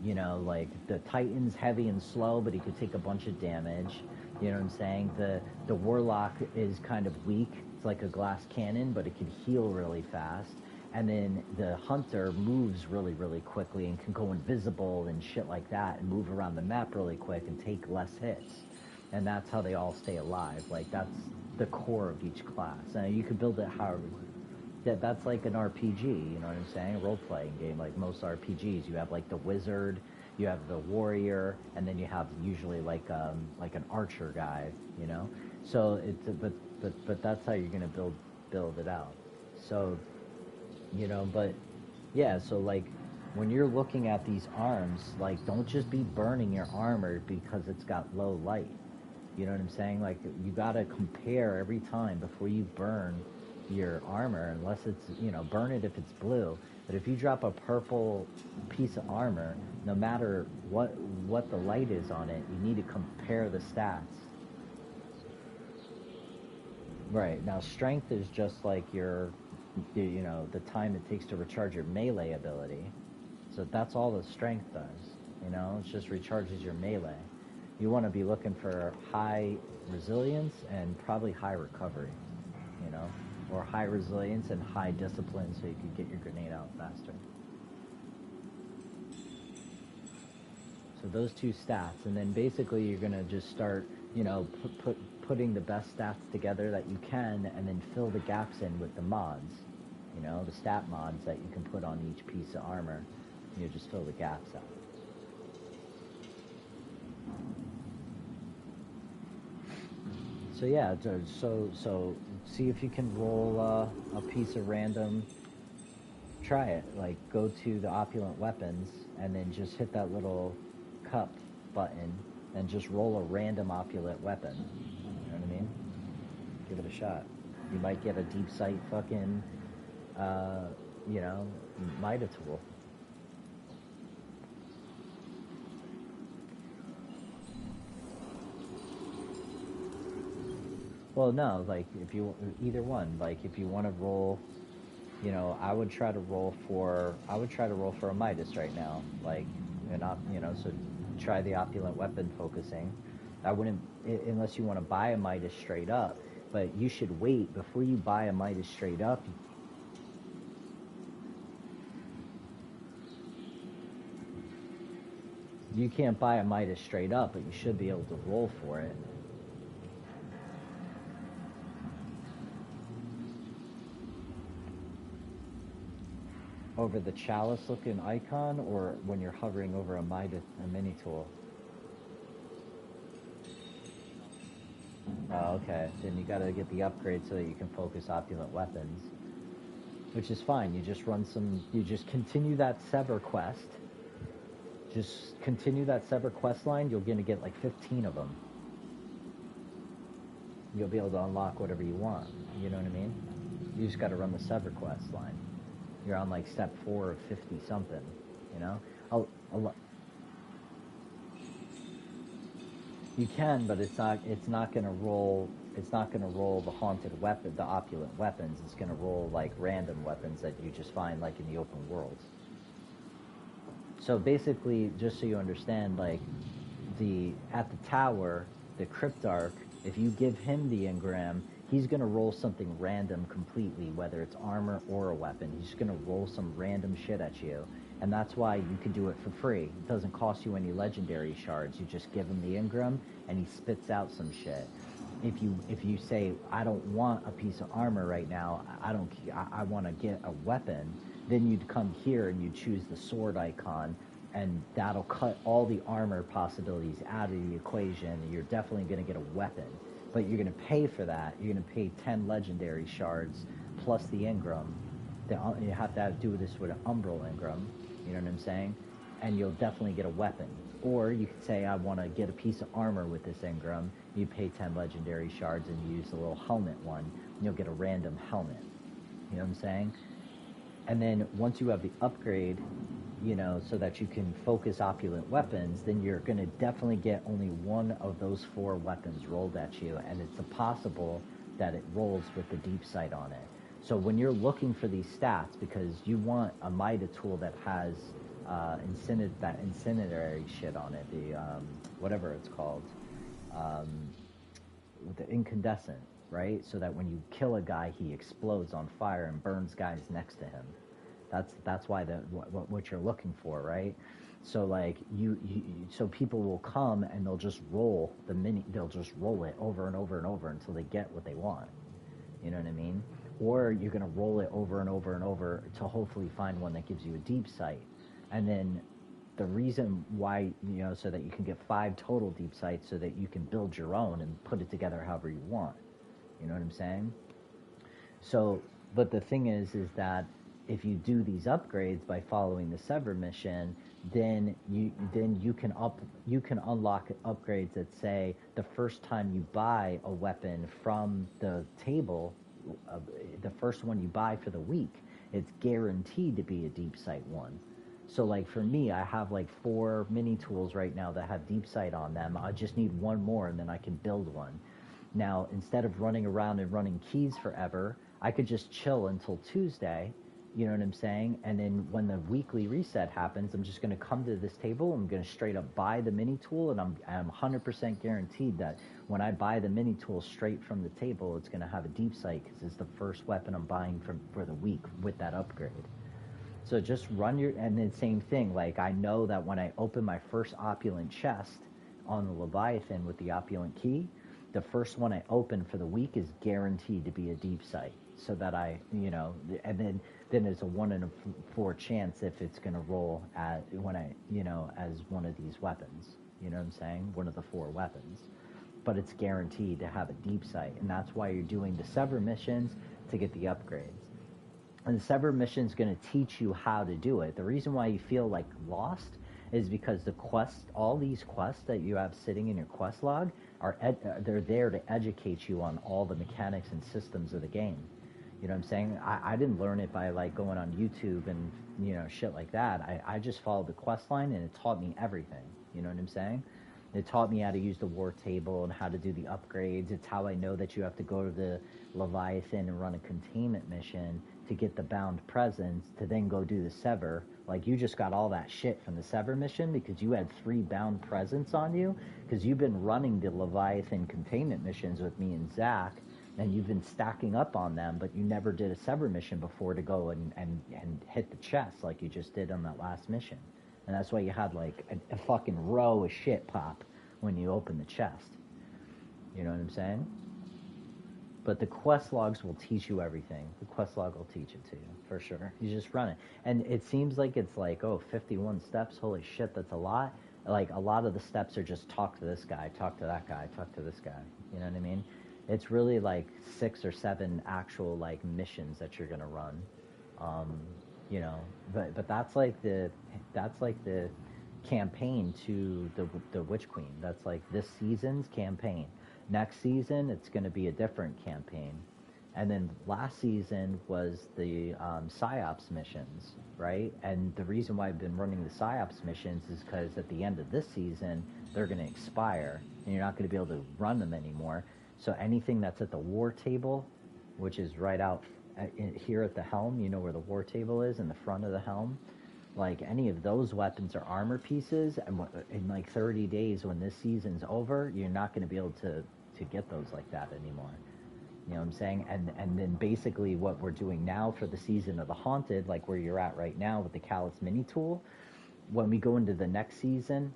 you know, like the Titan's heavy and slow, but he could take a bunch of damage. You know what I'm saying? The Warlock is kind of weak. It's like a glass cannon, but it can heal really fast. And then the Hunter moves really, really quickly and can go invisible and shit like that and move around the map really quick and take less hits. And that's how they all stay alive. Like, that's the core of each class. And you could build it however. Yeah, that's like an RPG, you know what I'm saying? A role-playing game, like most RPGs. You have like the wizard, you have the warrior, and then you have usually like an archer guy, you know. So it's but that's how you're gonna build it out. So, you know, but yeah, so like when you're looking at these arms, like don't just be burning your armor because it's got low light. You know what I'm saying? Like you gotta compare every time before you burn your armor, unless it's, you know, burn it if it's blue. But if you drop a purple piece of armor, no matter what the light is on it, you need to compare the stats. Right, now strength is just like your, you know, the time it takes to recharge your melee ability. So that's all the strength does, you know, it just recharges your melee. You want to be looking for high resilience and probably high recovery, you know, or high resilience and high discipline so you can get your grenade out faster. So those two stats, and then basically you're going to just start, you know, putting the best stats together that you can, and then fill the gaps in with the mods, you know, the stat mods that you can put on each piece of armor. You just fill the gaps out. So yeah, so see if you can roll a piece of random. Try it. Like go to the opulent weapons and then just hit that little cup button and just roll a random opulent weapon. You know what I mean? Give it a shot. You might get a deep sight fucking, you know, Mida tool. Well, no, like, if you, either one, like, if you want to roll, you know, I would try to roll for a Midas right now, like, you know, so try the opulent weapon focusing. I wouldn't, unless you want to buy a Midas straight up, but you should wait before you buy a Midas straight up. You can't buy a Midas straight up, but you should be able to roll for it. Over the chalice looking icon, or when you're hovering over a mini tool? Oh, okay. Then you gotta get the upgrade so that you can focus opulent weapons. Which is fine. You just you just continue that Sever quest. Just continue that Sever quest line. You're gonna get like 15 of them. You'll be able to unlock whatever you want. You know what I mean? You just gotta run the Sever quest line. You're on like step 4 of 50 something, you know? You can, but it's not gonna roll the haunted weapon, the opulent weapons. It's gonna roll like random weapons that you just find like in the open world. So basically, just so you understand, like at the tower, the Cryptarch, if you give him the engram, he's going to roll something random completely, whether it's armor or a weapon. He's going to roll some random shit at you. And that's why you can do it for free. It doesn't cost you any legendary shards. You just give him the engram, and he spits out some shit. If you say, I don't want a piece of armor right now, I want to get a weapon, then you'd come here and you'd choose the sword icon, and that'll cut all the armor possibilities out of the equation, and you're definitely going to get a weapon. But you're going to pay for that. You're going to pay 10 legendary shards plus the engram. You have to do this with an umbral engram, you know what I'm saying? And you'll definitely get a weapon. Or you could say, I want to get a piece of armor with this engram. You pay 10 legendary shards and you use the little helmet one, and you'll get a random helmet. You know what I'm saying? And then once you have the upgrade, you know, so that you can focus opulent weapons, then you're going to definitely get only one of those 4 weapons rolled at you, and it's possible that it rolls with the deep sight on it. So when you're looking for these stats, because you want a Mida tool that has that incinerary shit on it, the whatever it's called, with the incandescent, right? So that when you kill a guy, he explodes on fire and burns guys next to him. That's why what you're looking for, right? So like so people will come and they'll just roll they'll just roll it over and over and over until they get what they want. You know what I mean? Or you're gonna roll it over and over and over to hopefully find one that gives you a deep sight. And then the reason why, so that you can get 5 total deep sights so that you can build your own and put it together however you want. You know what I'm saying? So, but the thing is that if you do these upgrades by following the Sever mission, then you can unlock upgrades that say the first time you buy a weapon from the table, the first one you buy for the week, it's guaranteed to be a deep sight one. So like for me, I have like 4 mini tools right now that have deep sight on them. I just need one more and then I can build one. Now, instead of running around and running keys forever, I could just chill until Tuesday, you know what I'm saying? And then when the weekly reset happens, I'm just going to come to this table, I'm going to straight up buy the mini tool, and I'm 100% guaranteed that when I buy the mini tool straight from the table, it's going to have a deep sight because it's the first weapon I'm buying for the week with that upgrade. So just run and then same thing, like I know that when I open my first opulent chest on the Leviathan with the opulent key, the first one I open for the week is guaranteed to be a deep sight, so that and then there's a 1 in 4 chance if it's going to roll as one of these weapons, you know what I'm saying? One of the 4 weapons. But it's guaranteed to have a deep sight, and that's why you're doing the Sever missions to get the upgrades. And the Sever mission is going to teach you how to do it. The reason why you feel like lost is because the quests, all these quests that you have sitting in your quest log, they're there to educate you on all the mechanics and systems of the game. You know what I'm saying? I didn't learn it by like going on YouTube and shit like that. I just followed the quest line and it taught me everything. You know what I'm saying? It taught me how to use the war table and how to do the upgrades. It's how I know that you have to go to the Leviathan and run a containment mission to get the bound presence to then go do the Sever. Like you just got all that shit from the Sever mission because you had 3 bound presence on you, because you've been running the Leviathan containment missions with me and Zach, and you've been stacking up on them, but you never did a Sever mission before to go and hit the chest like you just did on that last mission. And that's why you had like a fucking row of shit pop when you open the chest. You know what I'm saying? But the quest logs will teach you everything. The quest log will teach it to you, for sure. You just run it. And it seems like it's like, 51 steps. Holy shit, that's a lot. Like, a lot of the steps are just talk to this guy, talk to that guy, talk to this guy. You know what I mean? It's really like 6 or 7 actual, like, missions that you're going to run. But that's like the campaign to the Witch Queen. That's like this season's campaign. Next season, it's going to be a different campaign. And then last season was the PsyOps missions, right? And the reason why I've been running the PsyOps missions is because at the end of this season, they're going to expire, and you're not going to be able to run them anymore. So anything that's at the war table, which is right out here at the helm, you know where the war table is in the front of the helm, like any of those weapons or armor pieces, and in like 30 days when this season's over, you're not going to be able to get those like that anymore. You know what I'm saying? And then basically what we're doing now for the season of the Haunted, like where you're at right now with the Callus mini tool, when we go into the next season,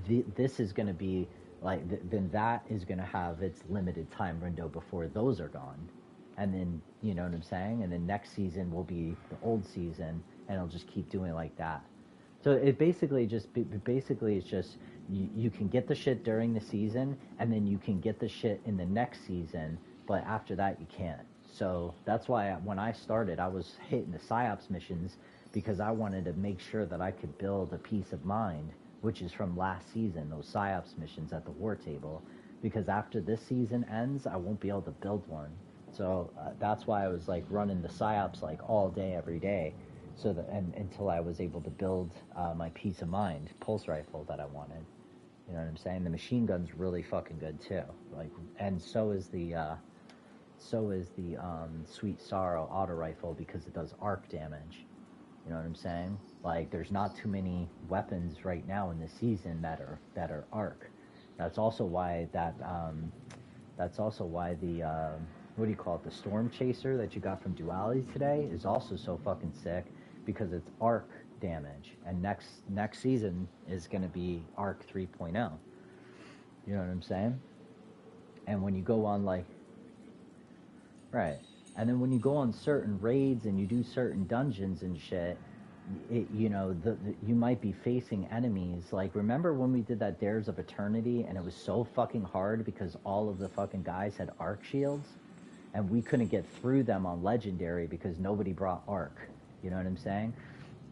this is going to be like, then that is going to have its limited time window before those are gone. And then, you know what I'm saying? And then next season will be the old season, and it'll just keep doing it like that. So it basically it's just you can get the shit during the season, and then you can get the shit in the next season, but after that you can't. So that's why when I started, I was hitting the PsyOps missions because I wanted to make sure that I could build a peace of mind, which is from last season, those PsyOps missions at the war table, because after this season ends, I won't be able to build one. So that's why I was like running the PsyOps like all day, every day, so that until I was able to build my peace of mind pulse rifle that I wanted. You know what I'm saying? The machine gun's really fucking good too. Like, and so is the Sweet Sorrow auto rifle because it does arc damage. You know what I'm saying? Like, there's not too many weapons right now in the season that are arc. That's also why that's also why the what do you call it? The Storm Chaser that you got from Dualities today is also so fucking sick because it's arc damage, and next season is going to be arc 3.0. You know what I'm saying? And when you go on like, right, and then when you go on certain raids and you do certain dungeons and shit, you know, you might be facing enemies. Like, remember when we did that Dares of Eternity and it was so fucking hard because all of the fucking guys had arc shields and we couldn't get through them on Legendary because nobody brought arc. You know what I'm saying?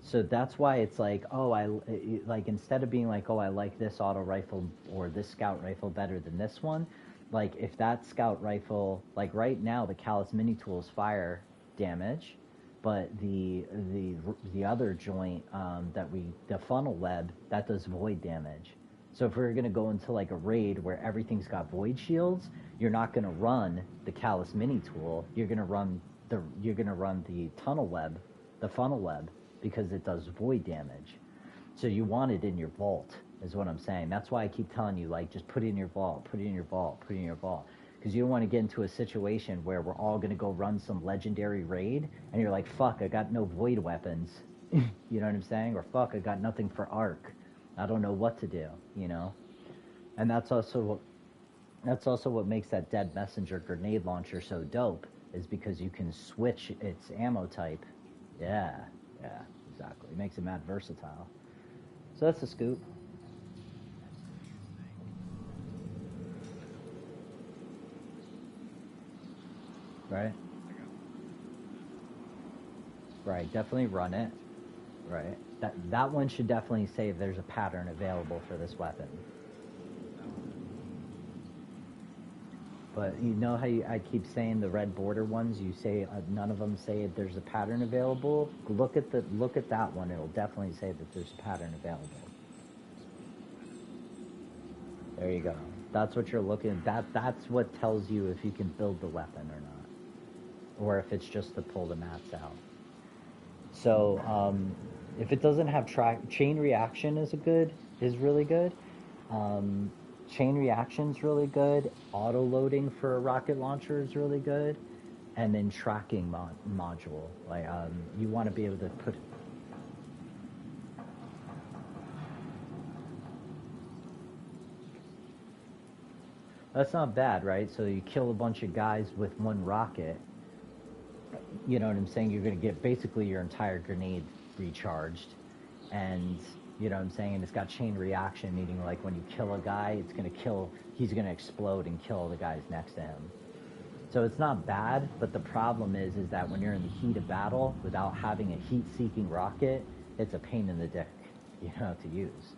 So that's why it's like, oh, like, instead of being like, oh, I like this auto rifle or this scout rifle better than this one, like, if that scout rifle, like right now the Callus Mini Tools fire damage, but the other joint the funnel web, that does void damage. So if we're gonna go into like a raid where everything's got void shields, you're not gonna run the Callus Mini Tool. You're gonna run the tunnel web, the funnel web, because it does void damage. So you want it in your vault, is what I'm saying. That's why I keep telling you, like, just put it in your vault, put it in your vault, put it in your vault. Because you don't want to get into a situation where we're all going to go run some legendary raid, and you're like, fuck, I got no void weapons. You know what I'm saying? Or fuck, I got nothing for arc. I don't know what to do, you know? And that's also what makes that Dead Messenger grenade launcher so dope, is because you can switch its ammo type. Yeah, exactly. It makes it mad versatile. So that's the scoop. Right? Right, definitely run it. Right. That one should definitely say if there's a pattern available for this weapon. But you know how I keep saying the red border ones, you say none of them say if there's a pattern available? Look at that one, it'll definitely say that there's a pattern available. There you go. That's what you're looking at. That's what tells you if you can build the weapon or not. Or if it's just to pull the mats out. So if it doesn't have chain reaction is really good. Chain reaction's really good. Auto loading for a rocket launcher is really good, and then tracking module. Like you want to be able to put. That's not bad, right? So you kill a bunch of guys with one rocket. You know what I'm saying? You're going to get basically your entire grenade recharged, and you know what I'm saying? And it's got chain reaction, meaning like when you kill a guy, he's going to explode and kill the guys next to him. So it's not bad, but the problem is that when you're in the heat of battle, without having a heat-seeking rocket, it's a pain in the dick, you know, to use.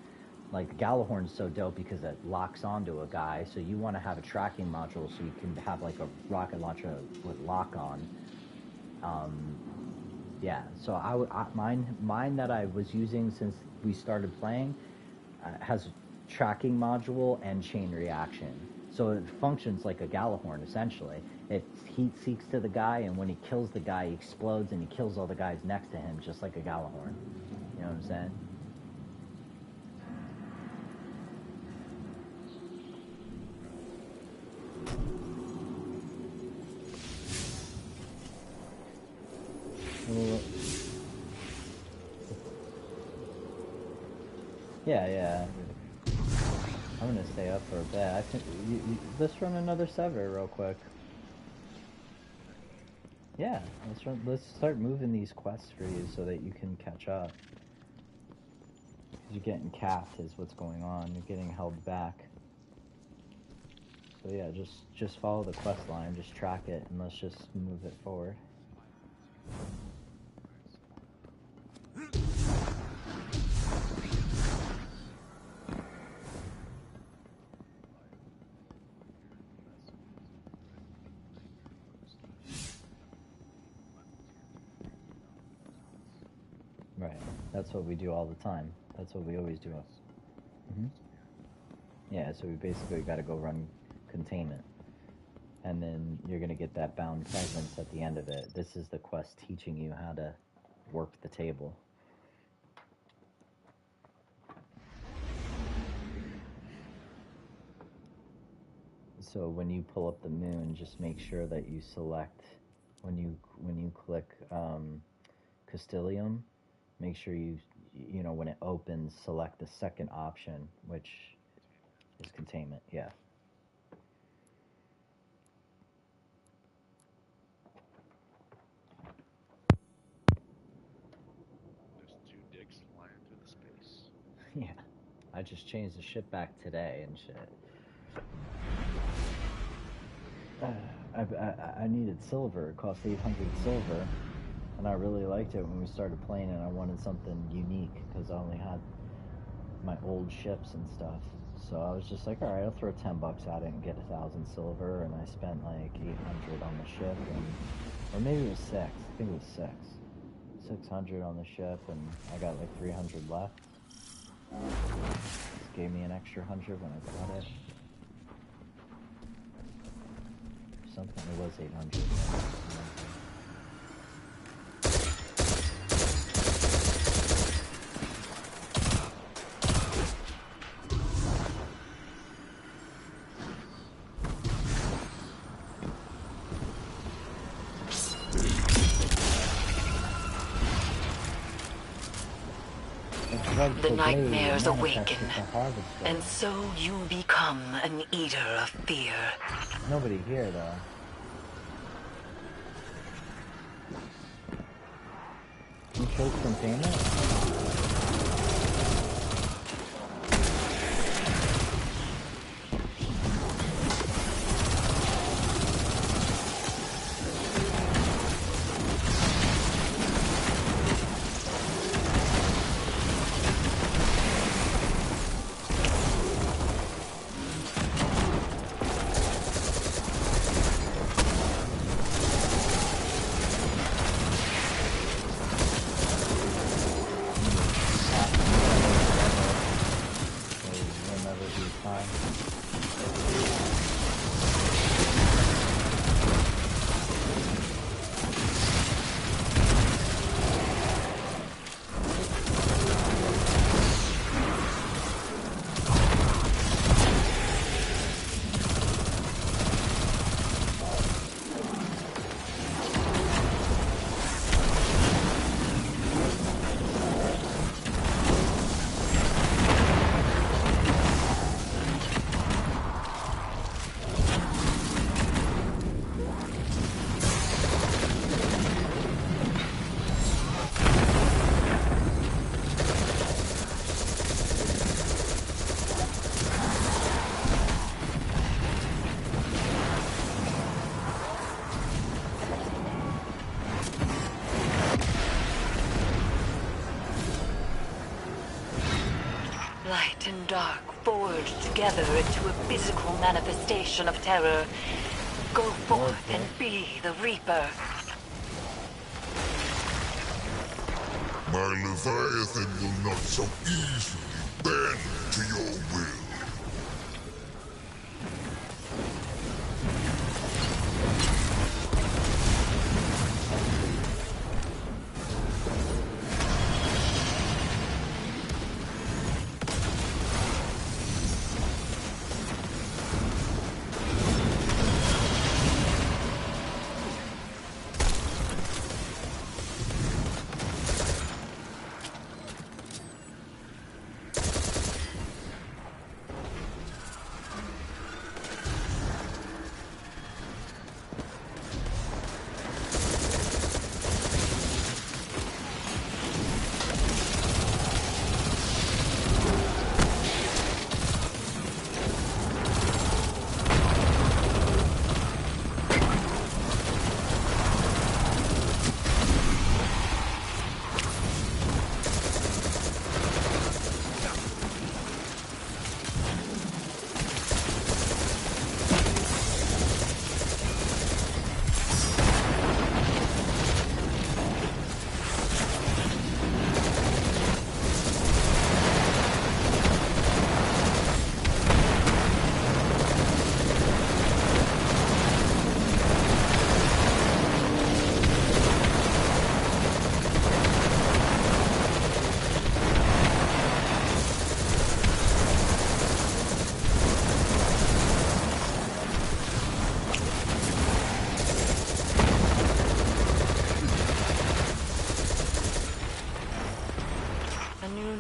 Like the Gjallarhorn's so dope because it locks onto a guy, so you want to have a tracking module so you can have like a rocket launcher with lock on. Yeah, so mine that I was using since we started playing has tracking module and chain reaction. So it functions like a Gjallarhorn, essentially. It heat seeks to the guy, and when he kills the guy, he explodes, and he kills all the guys next to him, just like a Gjallarhorn. You know what I'm saying? Yeah. I'm gonna stay up for a bit. I think let's run another Sever real quick. Yeah, let's start moving these quests for you so that you can catch up. Because you're getting capped is what's going on. You're getting held back. So yeah, just follow the quest line, just track it, and let's just move it forward. Right, that's what we do all the time. That's what we always do. Yeah, so we basically got to go run containment. And then you're going to get that bound presence at the end of it. This is the quest teaching you how to work the table. So when you pull up the moon, just make sure that you select when you click Castilium, make sure you know when it opens, select the second option, which is containment. Yeah. There's 2 dicks flying through the space. Yeah. I just changed the ship back today and shit. I needed silver. It cost 800 silver, and I really liked it when we started playing it. I wanted something unique because I only had my old ships and stuff. So I was just like, all right, I'll throw $10 at it and get 1,000 silver. And I spent like 800 on the ship, or maybe it was 6. I think it was 600 on the ship, and I got like 300 left. Just gave me an extra 100 when I got it. Something, it was 800. The nightmares awaken, and so you become an eater of fear. Nobody here, though. You chose containment? Light and dark forged together into a physical manifestation of terror. Go forth and be the Reaper. My Leviathan will not so easily bend to your will.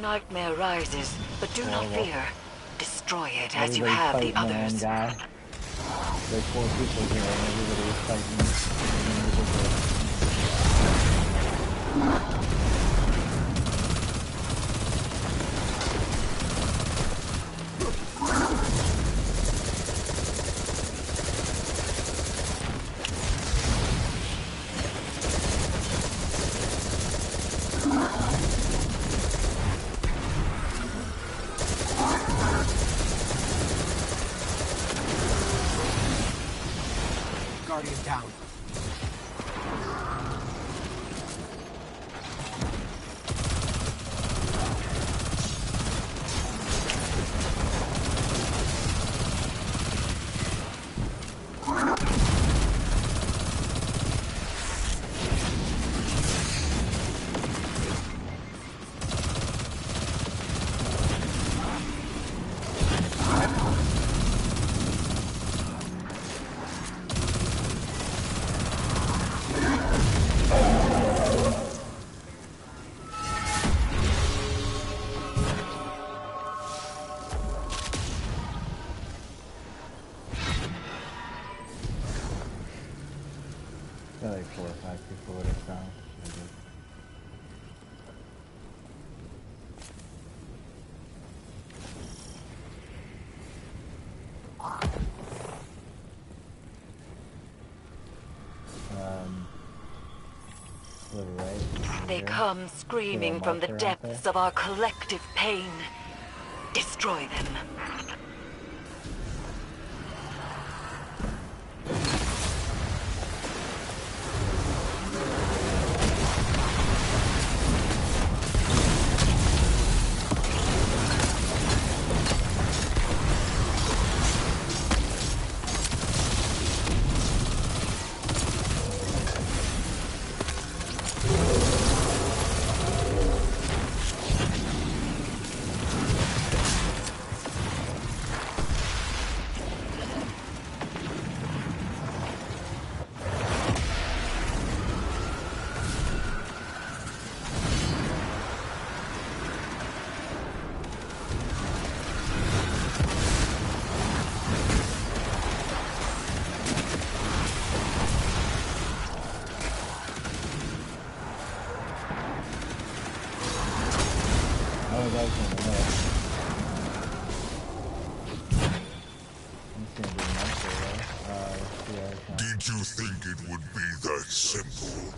nightmare rises, but do not well. fear. Destroy it as you Everybody's have the fighting others. One guy. There's 4 people here, and everybody's fighting individually. Guardian down. Got like 4 or 5 people with us now. They come screaming from the depths of our collective pain. Destroy them. Did you think it would be that simple?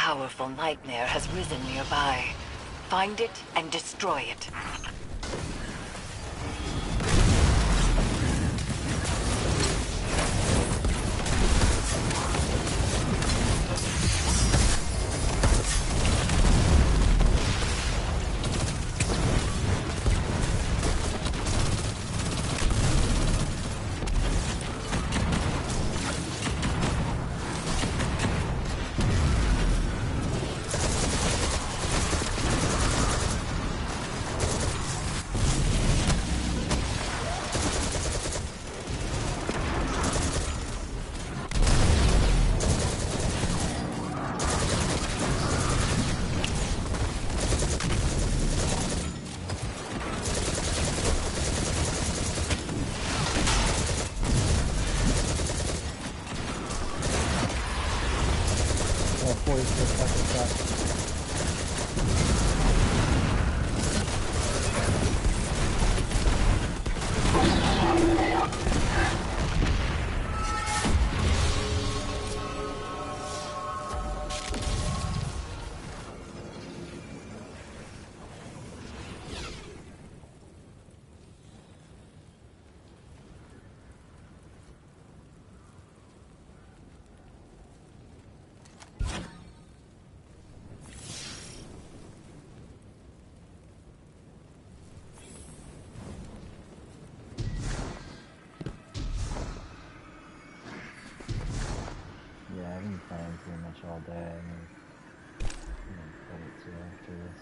powerful nightmare has risen nearby. Find it and destroy it. All day. I'm gonna put it to after this.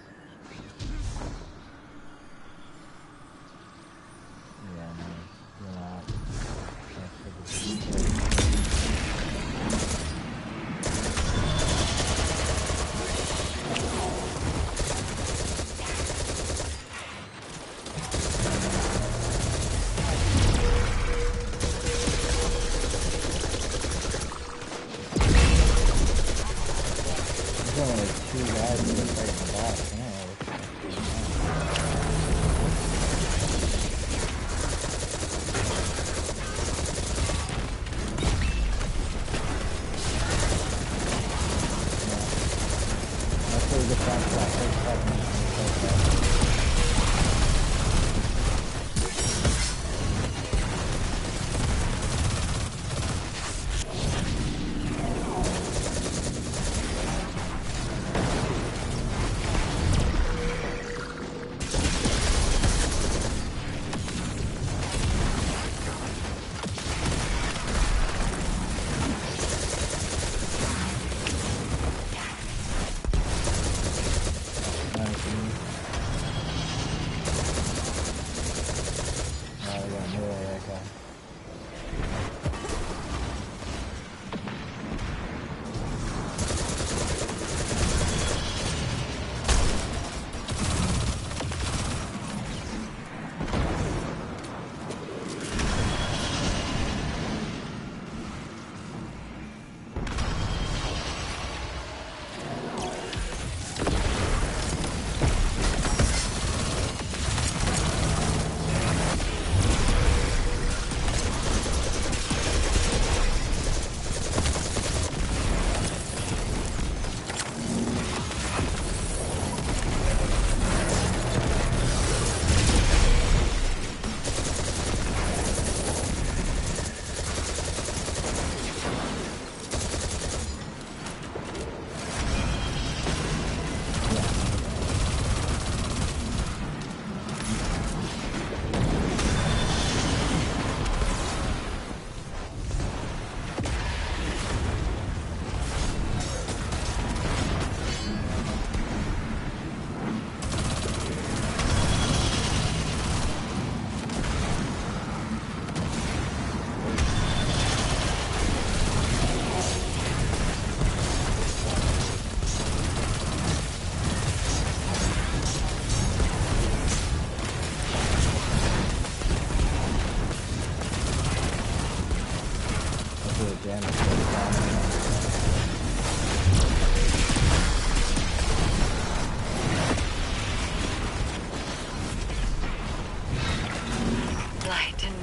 Yeah, no, you're not.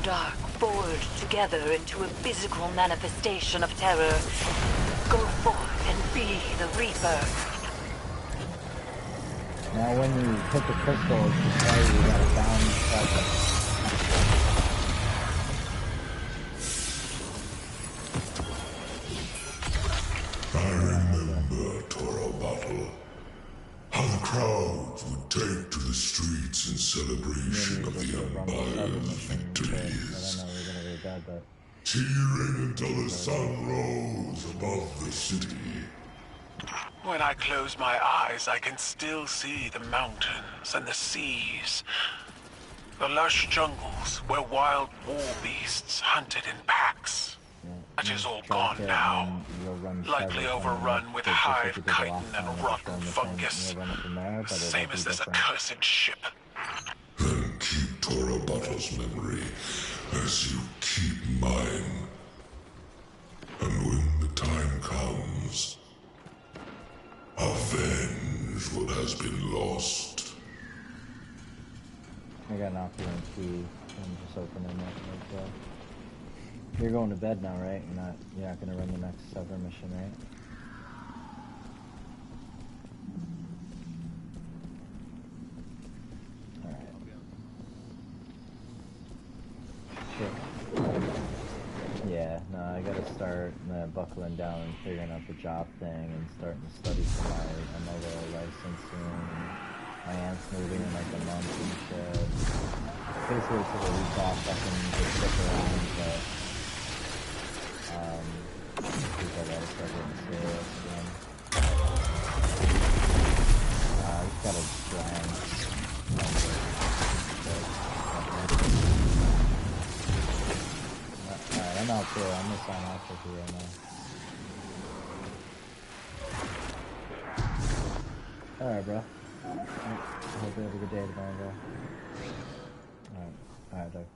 Dark forged together into a physical manifestation of terror. Go forth and be the Reaper. Now when you hit the crystal, it's just right, you gotta down the cycle. I remember Toro Battle. How the crowds would take to the streets in celebration of the Empire's victories. I don't know, we're gonna be dead, but... Cheering until the sun rose above the city. When I close my eyes, I can still see the mountains and the seas. The lush jungles where wild war beasts hunted in packs. That is all gone now. Likely overrun with hive chitin and rotten fungus. Same as this accursed ship. Then keep Toro Battle's memory as you keep mine. And when the time comes, avenge what has been lost. I got an opulent key. I'm just opening it. Like, you're going to bed now, right? You're not gonna run the next Sever mission, right? Alright. Sure. Yeah, no, I gotta start buckling down and figuring out the job thing and starting to study for my MLO license soon. My aunt's moving in like a month and shit. Basically took a week off, I can just stick around, but I gotta start getting serious again. I just gotta grind. Alright, I'm out there. I'm gonna sign off with you right now. Alright, bro. Hope you have a good day tomorrow, bro. Alright, Doug.